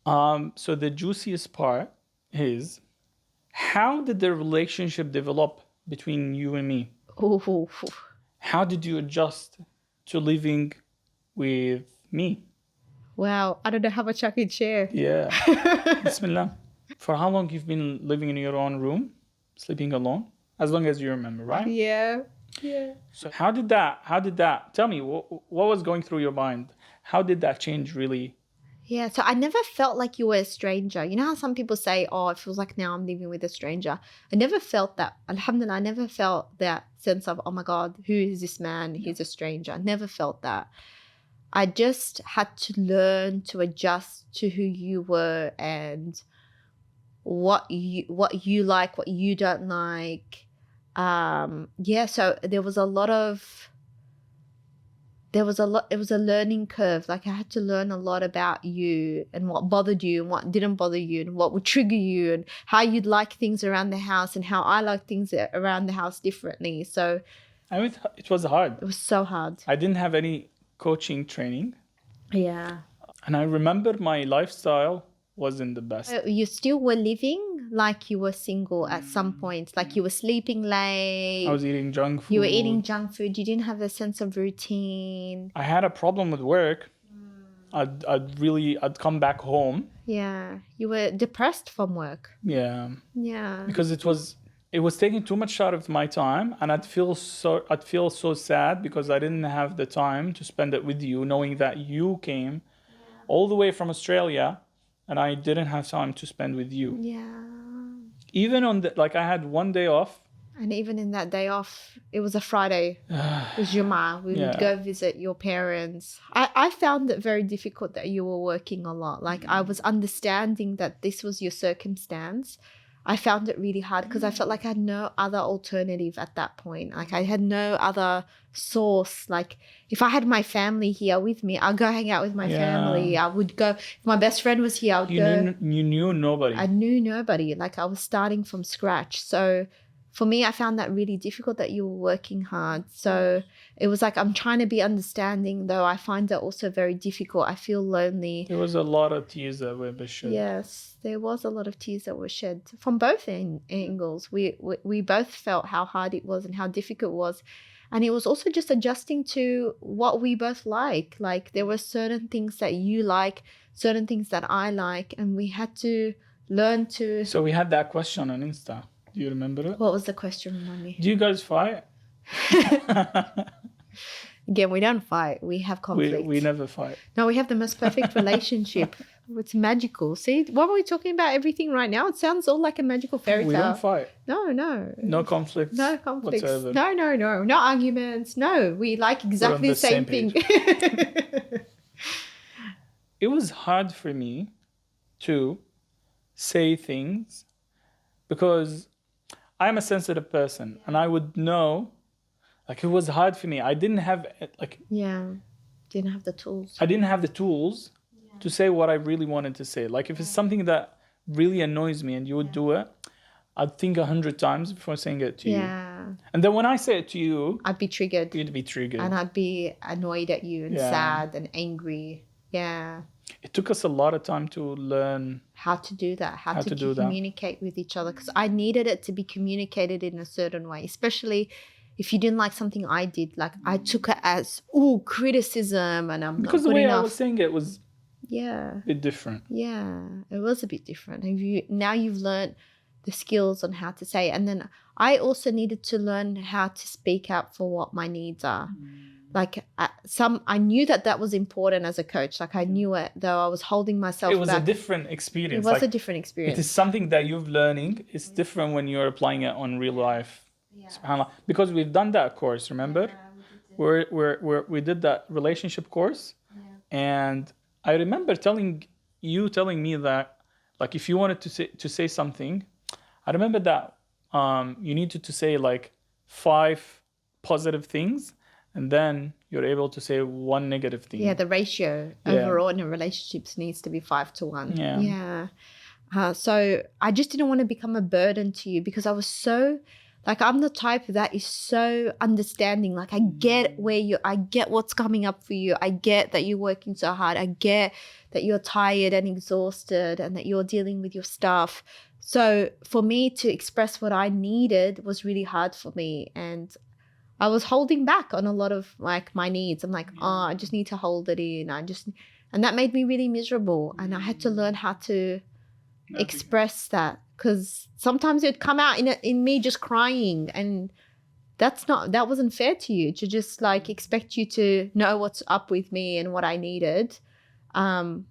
So the juiciest part is, how did the relationship develop between you and me? Ooh. How did you adjust to living with me? Wow. I don't know how much I can share. Yeah. Bismillah. For how long you've been living in your own room, sleeping alone? As long as you remember, right? Yeah. So how did that, tell me, what was going through your mind? How did that change really? Yeah, so I never felt like you were a stranger. You know how some people say, oh, it feels like now I'm living with a stranger. I never felt that. Alhamdulillah, I never felt that sense of, oh my God, who is this man? He's a stranger. I never felt that. I just had to learn to adjust to who you were and what you like, what you don't like. So it was a learning curve. Like I had to learn a lot about you and what bothered you and what didn't bother you and what would trigger you and how you'd like things around the house and how I like things around the house differently. So I mean, it was hard. it was so hard. I didn't have any coaching training. Yeah. And I remember my lifestyle wasn't the best. You still were living like you were single at some point. Like you were sleeping late. I was eating junk food. You were eating junk food. You didn't have a sense of routine. I had a problem with work. I'd come back home. Yeah. You were depressed from work. Yeah. Yeah. Because it was taking too much out of my time, and I'd feel so sad because I didn't have the time to spend it with you, knowing that you came all the way from Australia and I didn't have time to spend with you. Yeah. Even on I had one day off. And even in that day off, it was a Friday. It was Juma. We would go visit your parents. I found it very difficult that you were working a lot. Like I was understanding that this was your circumstance. I found it really hard because I felt like I had no other alternative at that point. Like I had no other source. Like if I had my family here with me, I'll go hang out with my family. I would go, if my best friend was here, You knew nobody. I knew nobody. Like I was starting from scratch. So for me, I found that really difficult that you were working hard. So it was like I'm trying to be understanding, though I find that also very difficult. I feel lonely. There was a lot of tears that were shed. Yes, there was a lot of tears that were shed from both angles. We both felt how hard it was and how difficult it was. And it was also just adjusting to what we both like. Like there were certain things that you like, certain things that I like, and we had to learn to... So we had that question on Insta. Do you remember it? What was the question, remind me? Do you guys fight? Again, we don't fight. We have conflict. We never fight. No, we have the most perfect relationship. It's magical. See, what were we talking about? Everything right now? It sounds all like a magical fairy tale. We don't fight. No. No conflicts. No conflicts. Whatsoever. No. No arguments. No, we like exactly the same thing. It was hard for me to say things because I'm a sensitive person and I would know, like it was hard for me. I didn't have didn't have the tools. I didn't have the tools to say what I really wanted to say. Like if it's something that really annoys me and you would do it, I'd think 100 times before saying it to you. And then when I say it to you, I'd be triggered. You'd be triggered. And I'd be annoyed at you and sad and angry. Yeah. It took us a lot of time to learn how to do that, how to communicate with each other, because I needed it to be communicated in a certain way, especially if you didn't like something I did. Like I took it as criticism, and I'm because not good the way enough. I was saying it was a bit different. Yeah, it was a bit different. Now you've learned the skills on how to say it. And then I also needed to learn how to speak out for what my needs are. Like I knew that was important as a coach. Like I knew it, though I was holding myself back. It was a different experience. It was a different experience. It is something that you're learning. It's different when you're applying it on real life. SubhanAllah. Because we've done that course, remember? We did that relationship course. And I remember telling me that, like, if you wanted to say something, I remember that you needed to say like 5 positive things and then you're able to say one negative thing. Yeah, the ratio overall in a relationships needs to be 5-1. Yeah. So I just didn't want to become a burden to you, because I was so, like, I'm the type that is so understanding. Like, I get I get what's coming up for you. I get that you're working so hard. I get that you're tired and exhausted and that you're dealing with your stuff. So for me to express what I needed was really hard for me. And I was holding back on a lot of like my needs. I'm like, I just need to hold it in. And that made me really miserable. And I had to learn how to express that, because sometimes it'd come out in me just crying, and that wasn't fair to you, to just like expect you to know what's up with me and what I needed,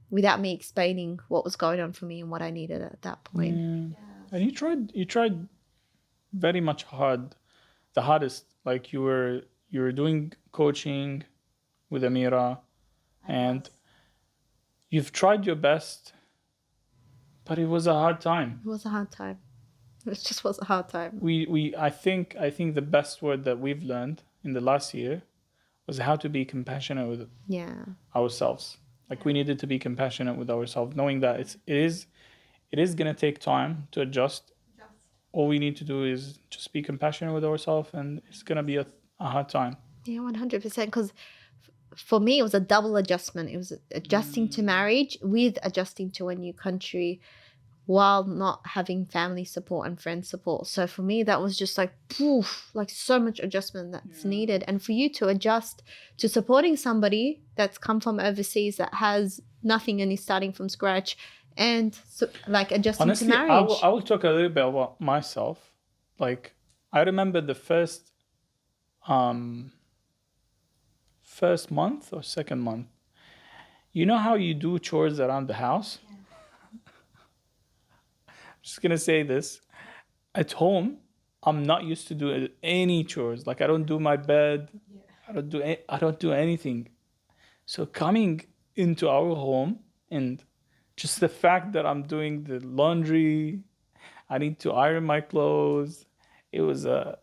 without me explaining what was going on for me and what I needed at that point. And you tried very much the hardest. Like you were doing coaching with Amira, and you've tried your best, but it was a hard time. It was a hard time. It just was a hard time. I think the best word that we've learned in the last year was how to be compassionate with ourselves. Like we needed to be compassionate with ourselves, knowing that it is gonna take time to adjust. All we need to do is just be compassionate with ourselves, and it's gonna be a hard time. Yeah, 100%. Because for me, it was a double adjustment. It was adjusting to marriage with adjusting to a new country, while not having family support and friend support. So for me, that was just like, poof, like so much adjustment that's needed. And for you to adjust to supporting somebody that's come from overseas, that has nothing and is starting from scratch, and so, like adjusting to marriage. I will talk a little bit about myself. Like I remember the first month or second month. You know how you do chores around the house? Just gonna say this. At home, I'm not used to doing any chores. Like I don't do my bed. I don't do anything. So coming into our home, and just the fact that I'm doing the laundry, I need to iron my clothes. It was a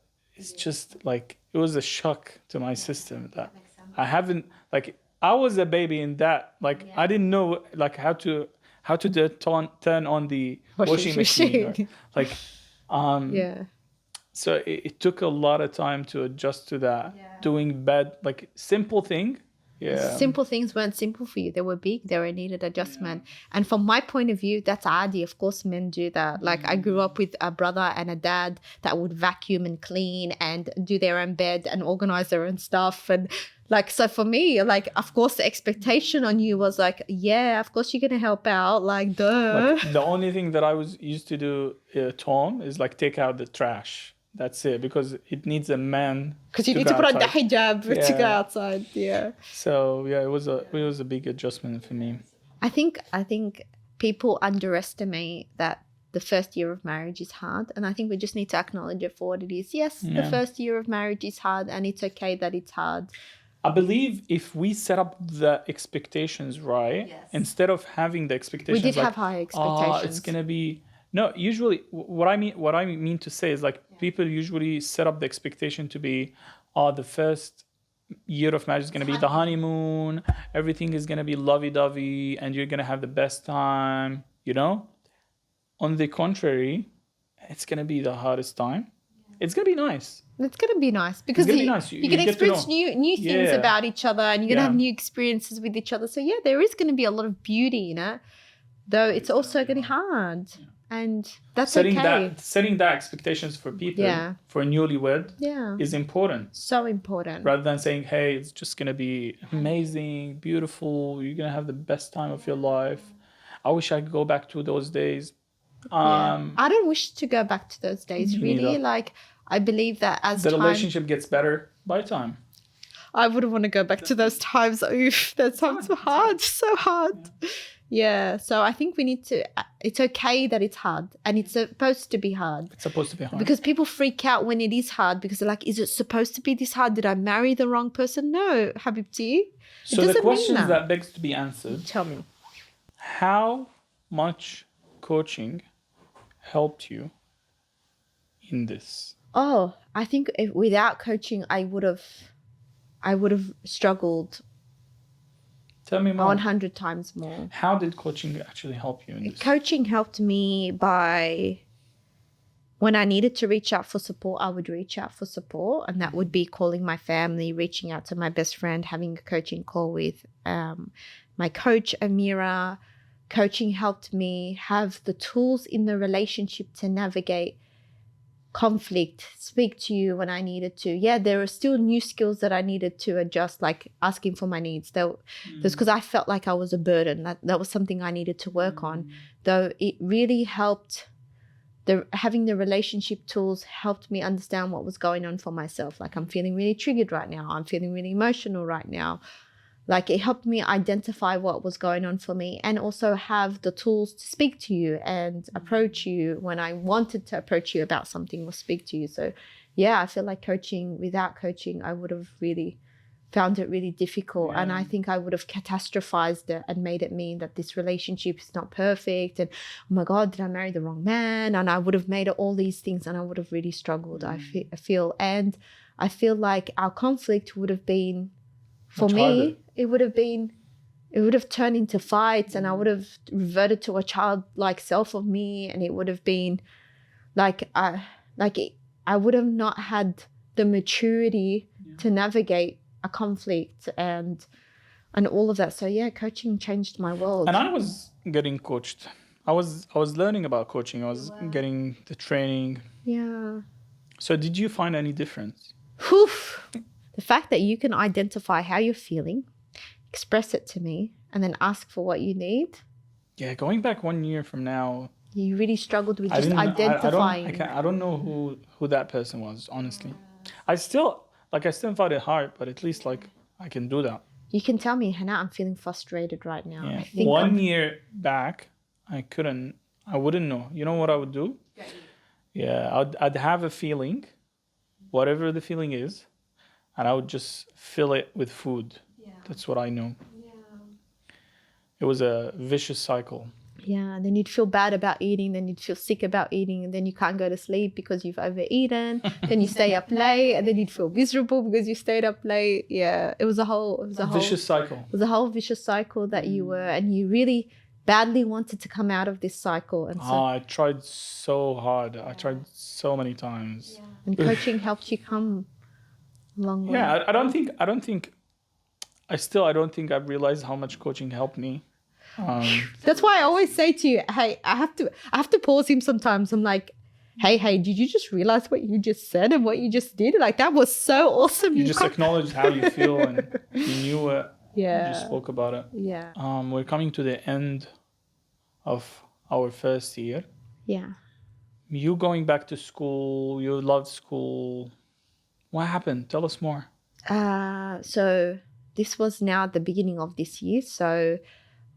shock to my system that I haven't, like, I was a baby in that. Like I didn't know like how to turn on the washing machine. So it took a lot of time to adjust to that. Doing bed, like simple thing. Simple things weren't simple for you. They were big. They were needed adjustment. And from my point of view, that's adi. Of course, men do that. Like I grew up with a brother and a dad that would vacuum and clean and do their own bed and organize their own stuff. And like, so for me, like, of course, the expectation on you was like, yeah, of course you're going to help out. Like, duh. Like, the only thing that I was used to do at home is like take out the trash. That's it, because it needs a man. Because you need to put on the hijab to go outside. Yeah. So it was a big adjustment for me. I think people underestimate that the first year of marriage is hard, and I think we just need to acknowledge it for what it is. Yes, the first year of marriage is hard, and it's okay that it's hard. I believe if we set up the expectations right, instead of having the expectations, we did have high expectations. It's gonna be. No, usually what I mean to say is like people usually set up the expectation to be, the first year of marriage is going to be the honeymoon, everything is going to be lovey-dovey, and you're going to have the best time, you know? On the contrary, it's going to be the hardest time. It's going to be nice. It's going to be nice because you can experience new things about each other, and you're going to have new experiences with each other. So yeah, there is going to be a lot of beauty in it, though it's also going to be hard. And that's okay. Setting that expectations for people, for a newlywed, is important. So important. Rather than saying, hey, it's just going to be amazing, beautiful, you're going to have the best time of your life. I wish I could go back to those days. I don't wish to go back to those days, really. Neither. Like, I believe that as the relationship gets better by time. I wouldn't want to go back to those times. Oof, that sounds hard, so hard. Yeah, so I think we need to, it's okay that it's hard, and it's supposed to be hard. It's supposed to be hard. Because people freak out when it is hard, because they're like, is it supposed to be this hard? Did I marry the wrong person? No, Habibti. So the questions that begs to be answered. Tell me. How much coaching helped you in this? Oh, I think without coaching, I I would have struggled Tell me more. 100 times more. How did coaching actually help you in this? Coaching helped me by when I needed to reach out for support, I would reach out for support. And that would be calling my family, reaching out to my best friend, having a coaching call with my coach, Amira. Coaching helped me have the tools in the relationship to navigate conflict, speak to you when I needed to. Yeah, there are still new skills that I needed to adjust, like asking for my needs. That's because I felt like I was a burden. That was something I needed to work on. Though it really helped. Having the relationship tools helped me understand what was going on for myself. Like, I'm feeling really triggered right now. I'm feeling really emotional right now. Like, it helped me identify what was going on for me and also have the tools to speak to you and approach you when I wanted to approach you about something or speak to you. So yeah, I feel like without coaching, I would have really found it really difficult. And I think I would have catastrophized it and made it mean that this relationship is not perfect. And, oh my God, did I marry the wrong man? And I would have made it all these things and I would have really struggled, I feel. And I feel like our conflict would have been, for me, it would have turned into fights and I would have reverted to a childlike self of me. And it would have been I would have not had the maturity to navigate a conflict and all of that. So yeah, coaching changed my world. And I was getting coached. I was learning about coaching. I was getting the training. Yeah. So did you find any difference? The fact that you can identify how you're feeling, express it to me, and then ask for what you need. Yeah, going back 1 year from now. You really struggled with just identifying. I don't know who that person was, honestly. I still find it hard, but at least I can do that. You can tell me, Hannah, I'm feeling frustrated right now. Yeah. I think 1 year back, I wouldn't know. You know what I would do? Yeah, I'd have a feeling, whatever the feeling is, and I would just fill it with food. Yeah. That's what I know. Yeah. It was a vicious cycle. Yeah, and then you'd feel bad about eating, then you'd feel sick about eating, and then you can't go to sleep because you've overeaten. Then you stay up late, and then you'd feel miserable because you stayed up late. Yeah, it was a whole vicious cycle. It was a whole vicious cycle that you were, and you really badly wanted to come out of this cycle. And so, I tried so hard. I tried so many times. Yeah. And coaching helped you come a long way. Yeah, I don't think I've realized how much coaching helped me. That's why I always say to you, hey, I have to pause him sometimes. I'm like, hey, did you just realize what you just said and what you just did? Like, that was so awesome. You just acknowledged how you feel and you knew it. Yeah. You just spoke about it. Yeah. We're coming to the end of our first year. Yeah. You going back to school, you loved school. What happened? Tell us more. So this was now the beginning of this year. So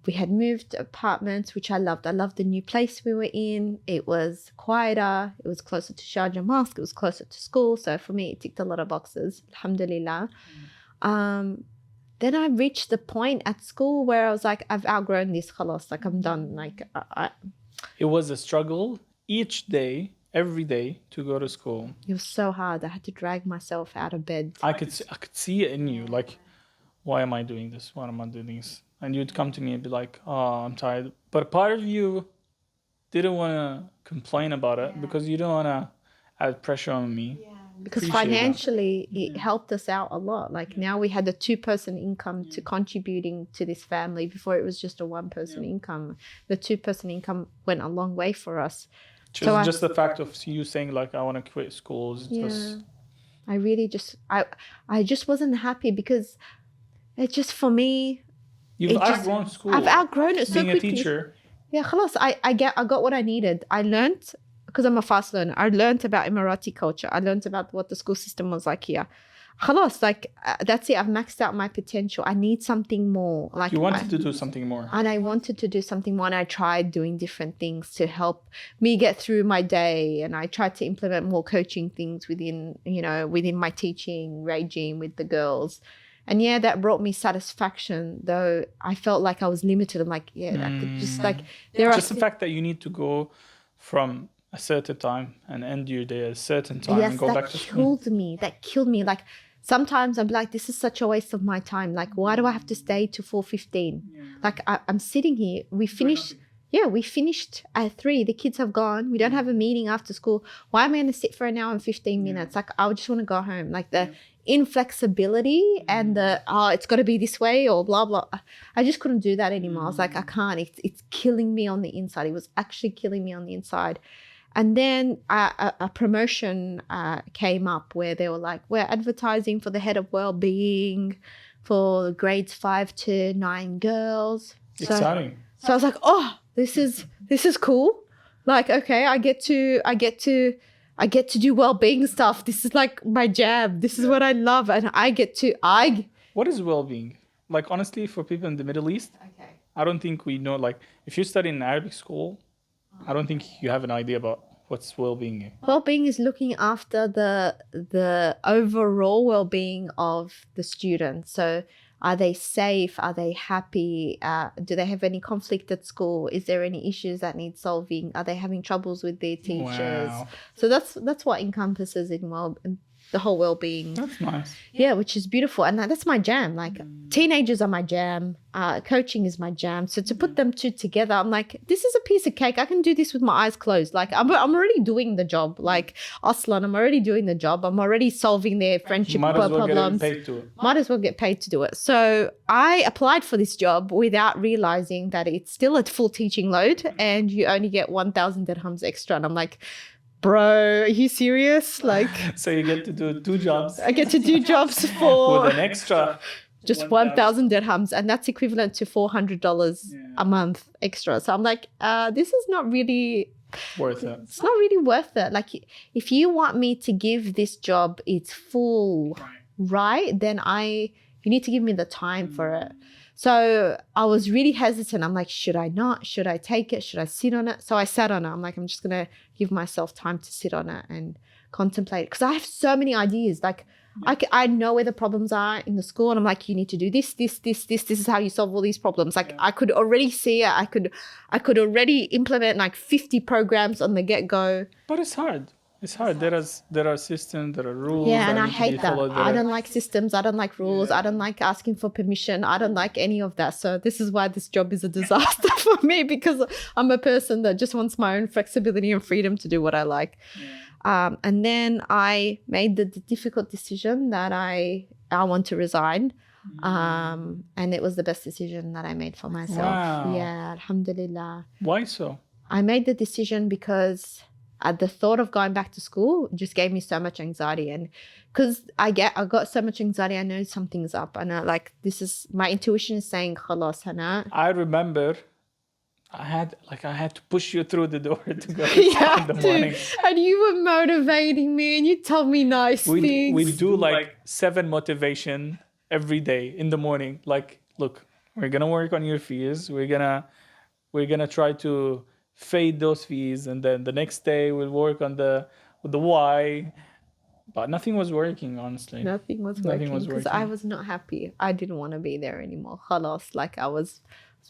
we had moved apartments, which I loved. I loved the new place we were in. It was quieter. It was closer to Sharjah Mosque. It was closer to school. So for me, it ticked a lot of boxes. Alhamdulillah. Then I reached the point at school where I was like, I've outgrown this, khalas. Like, I'm done. Like, It was a struggle each day, every day, to go to school. It was so hard. I had to drag myself out of bed. I could see it in you. Like, why am I doing this? Why am I doing this? And you'd come to me and be like, oh, I'm tired. But part of you didn't want to complain about it because you don't want to add pressure on me. Yeah. Because financially, it helped us out a lot. Like, now we had a 2-person income to contributing to this family. Before, it was just a 1-person income. The 2-person income went a long way for us. Just the fact of you saying, like, I want to quit school. I really I just wasn't happy because it just, for me... You've outgrown school. I've outgrown it so quickly. Being a teacher. Yeah, khalas, I got what I needed. I learned, because I'm a fast learner, I learned about Emirati culture. I learned about what the school system was like here. Khalas, like, that's it. I've maxed out my potential. I need something more. Like, you wanted to do something more. And I wanted to do something more, and I tried doing different things to help me get through my day. And I tried to implement more coaching things within my teaching regime with the girls. And yeah, that brought me satisfaction, though I felt like I was limited. I'm like, that could just like, the fact that you need to go from a certain time and end your day at a certain time and go back to school. That killed me. Like, sometimes I'm like, this is such a waste of my time. Like, why do I have to stay to 4:15? Like, I'm sitting here. We finished at 3. The kids have gone. We don't have a meeting after school. Why am I going to sit for an hour and 15 minutes? Like, I would just want to go home. Like the inflexibility and the, it's got to be this way or blah, blah. I just couldn't do that anymore. I was like, I can't. It's killing me on the inside. It was actually killing me on the inside. And then a promotion came up where they were like, we're advertising for the head of well-being for grades 5 to 9 girls. Exciting. So I was like, oh, this is cool. Like, okay, I get to do well-being stuff. This is like my jam. This is what I love. And What is well-being? Like, honestly, for people in the Middle East, I don't think we know, like, if you study in Arabic school, I don't think you have an idea about what's well-being. Well-being is looking after the overall well-being of the students. So are they safe? Are they happy? Do they have any conflict at school? Is there any issues that need solving? Are they having troubles with their teachers? Wow. So that's what encompasses in the whole well-being. That's nice. Yeah, which is beautiful. And that's my jam. Like teenagers are my jam. Coaching is my jam. So to put them two together, I'm like, this is a piece of cake. I can do this with my eyes closed. Like I'm already doing the job. Like Aslan, I'm already doing the job. I'm already solving their friendship problems. Might as well get paid to do it. So I applied for this job without realizing that it's still a full teaching load and you only get 1,000 dirhams extra. And I'm like, bro, are you serious? Like, so you get to do 2 jobs. I get to do jobs for with an extra just 1,000 dirhams, and that's equivalent to $400 a month extra. So I'm like, this is not really worth it. It's not really worth it. Like, if you want me to give this job its full right, then you need to give me the time for it. So I was really hesitant. I'm like, should I not? Should I take it? Should I sit on it? So I sat on it. I'm like, I'm just going to give myself time to sit on it and contemplate it. Because I have so many ideas. Like, I know where the problems are in the school. And I'm like, you need to do this. This is how you solve all these problems. Like, I could already see it. I could already implement like 50 programs on the get-go. But it's hard. It's hard. There are systems, there are rules. Yeah, and I hate that. I don't like systems. I don't like rules. I don't like asking for permission. I don't like any of that. So this is why this job is a disaster for me, because I'm a person that just wants my own flexibility and freedom to do what I like. And then I made the difficult decision that I want to resign. And it was the best decision that I made for myself. Wow. Yeah, alhamdulillah. Why so? I made the decision because the thought of going back to school just gave me so much anxiety, and because I got so much anxiety, I know something's up, and my intuition is saying khalas Hana. I remember I had to push you through the door to go yeah, in the morning. And you were motivating me and you told me nice things. We do like 7 motivation every day in the morning. Like, look, we're gonna work on your fears. We're gonna try to fade those fees, and then the next day we'll work on the why. But nothing was working, honestly. Nothing was working because I was not happy. I didn't want to be there anymore. Khalas, like I was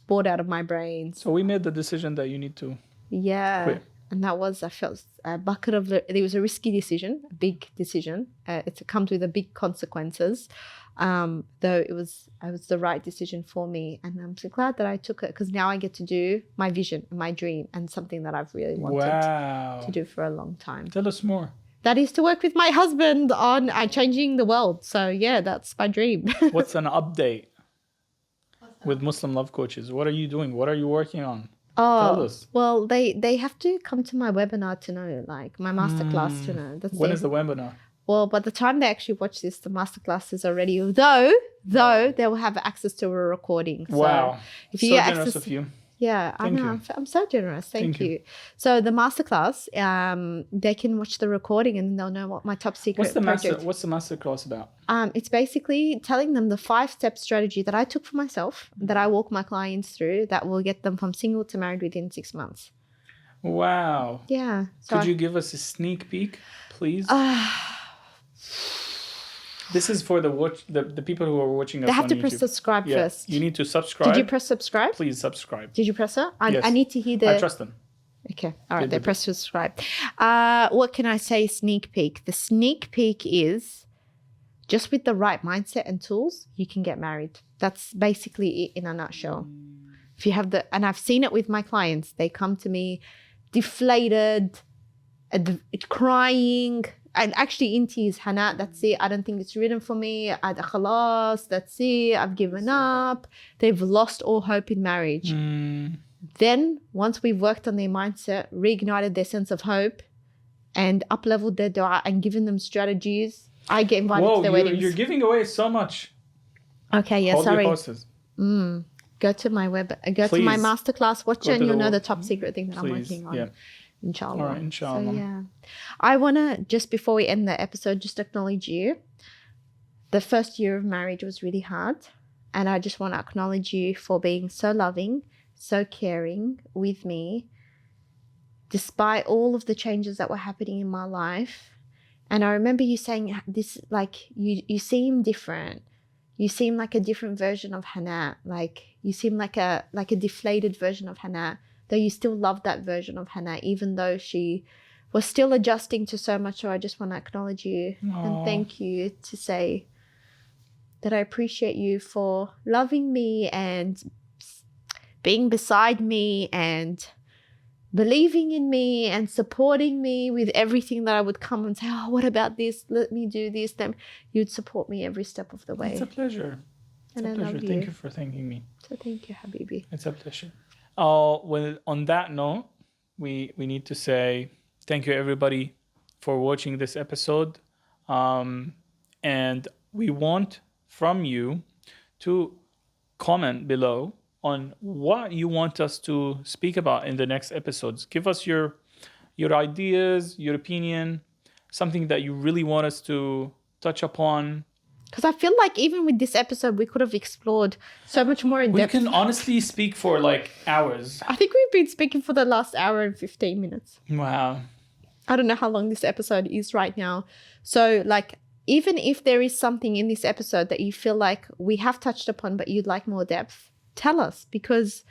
bored out of my brain. So we made the decision that you need to quit. And that was, I felt a bucket of, it was a risky decision, a big decision. It comes with a big consequences. Though it was the right decision for me. And I'm so glad that I took it, because now I get to do my vision, my dream, and something that I've really wanted to do for a long time. Tell us more. That is to work with my husband on changing the world. So yeah, that's my dream. What's an update with Muslim Love Coaches? What are you doing? What are you working on? Tell us. Well, they have to come to my webinar to know, like my masterclass to know. When is the webinar? Well, by the time they actually watch this, the masterclass is already, though they will have access to a recording. So wow. If you so get generous access, of you. Yeah, I know. I'm so generous. Thank you. So the masterclass, they can watch the recording and they'll know what my top secret project. What's the masterclass about? It's basically telling them the 5-step strategy that I took for myself, that I walk my clients through, that will get them from single to married within 6 months. Wow. Yeah. So could you give us a sneak peek, please? This is for the people who are watching us. They have on to YouTube. press subscribe first. You need to subscribe. Did you press subscribe? Please subscribe. Did you press it? Yes. I need to hear the... I trust them. Okay. All right. They press subscribe. What can I say? Sneak peek. The sneak peek is just with the right mindset and tools, you can get married. That's basically it in a nutshell. If you have and I've seen it with my clients, they come to me deflated, crying, and actually in tears. Hana, that's it. I don't think it's written for me. Khalas, that's it. I've given up. They've lost all hope in marriage. Then once we've worked on their mindset, reignited their sense of hope, and up-leveled their dua and given them strategies, I get invited to their weddings. You're giving away so much. Okay, yeah, Hold sorry. your horses. Go to my to my masterclass, watch it, and you'll know the top secret thing that I'm working on. Yeah. Inshallah. All right, inshallah. So, yeah. I want to, just before we end the episode, just acknowledge you. The first year of marriage was really hard. And I just want to acknowledge you for being so loving, so caring with me, despite all of the changes that were happening in my life. And I remember you saying this, like, you seem different. You seem like a different version of Hana. Like, you seem like a deflated version of Hana, though you still love that version of Hana, even though she was still adjusting to so much. So I just want to acknowledge you and thank you, to say that I appreciate you for loving me and being beside me and believing in me and supporting me with everything that I would come and say, oh, what about this? Let me do this. Then you'd support me every step of the way. It's a pleasure. It's a pleasure. Thank you for thanking me. So thank you, Habibi. It's a pleasure. Well, on that note, we need to say thank you, everybody, for watching this episode. And we want from you to comment below on what you want us to speak about in the next episodes. Give us your ideas, your opinion, something that you really want us to touch upon. Because I feel like even with this episode, we could have explored so much more in depth. We can honestly speak for like hours. I think we've been speaking for the last hour and 15 minutes. Wow. I don't know how long this episode is right now. So like, even if there is something in this episode that you feel like we have touched upon, but you'd like more depth, tell us, because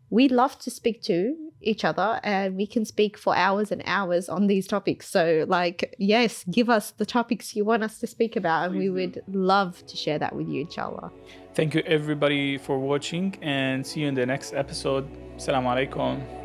we love to speak to each other and we can speak for hours and hours on these topics. So like, yes, give us the topics you want us to speak about and we would love to share that with you, inshallah. Thank you everybody for watching and see you in the next episode. Assalamu alaikum.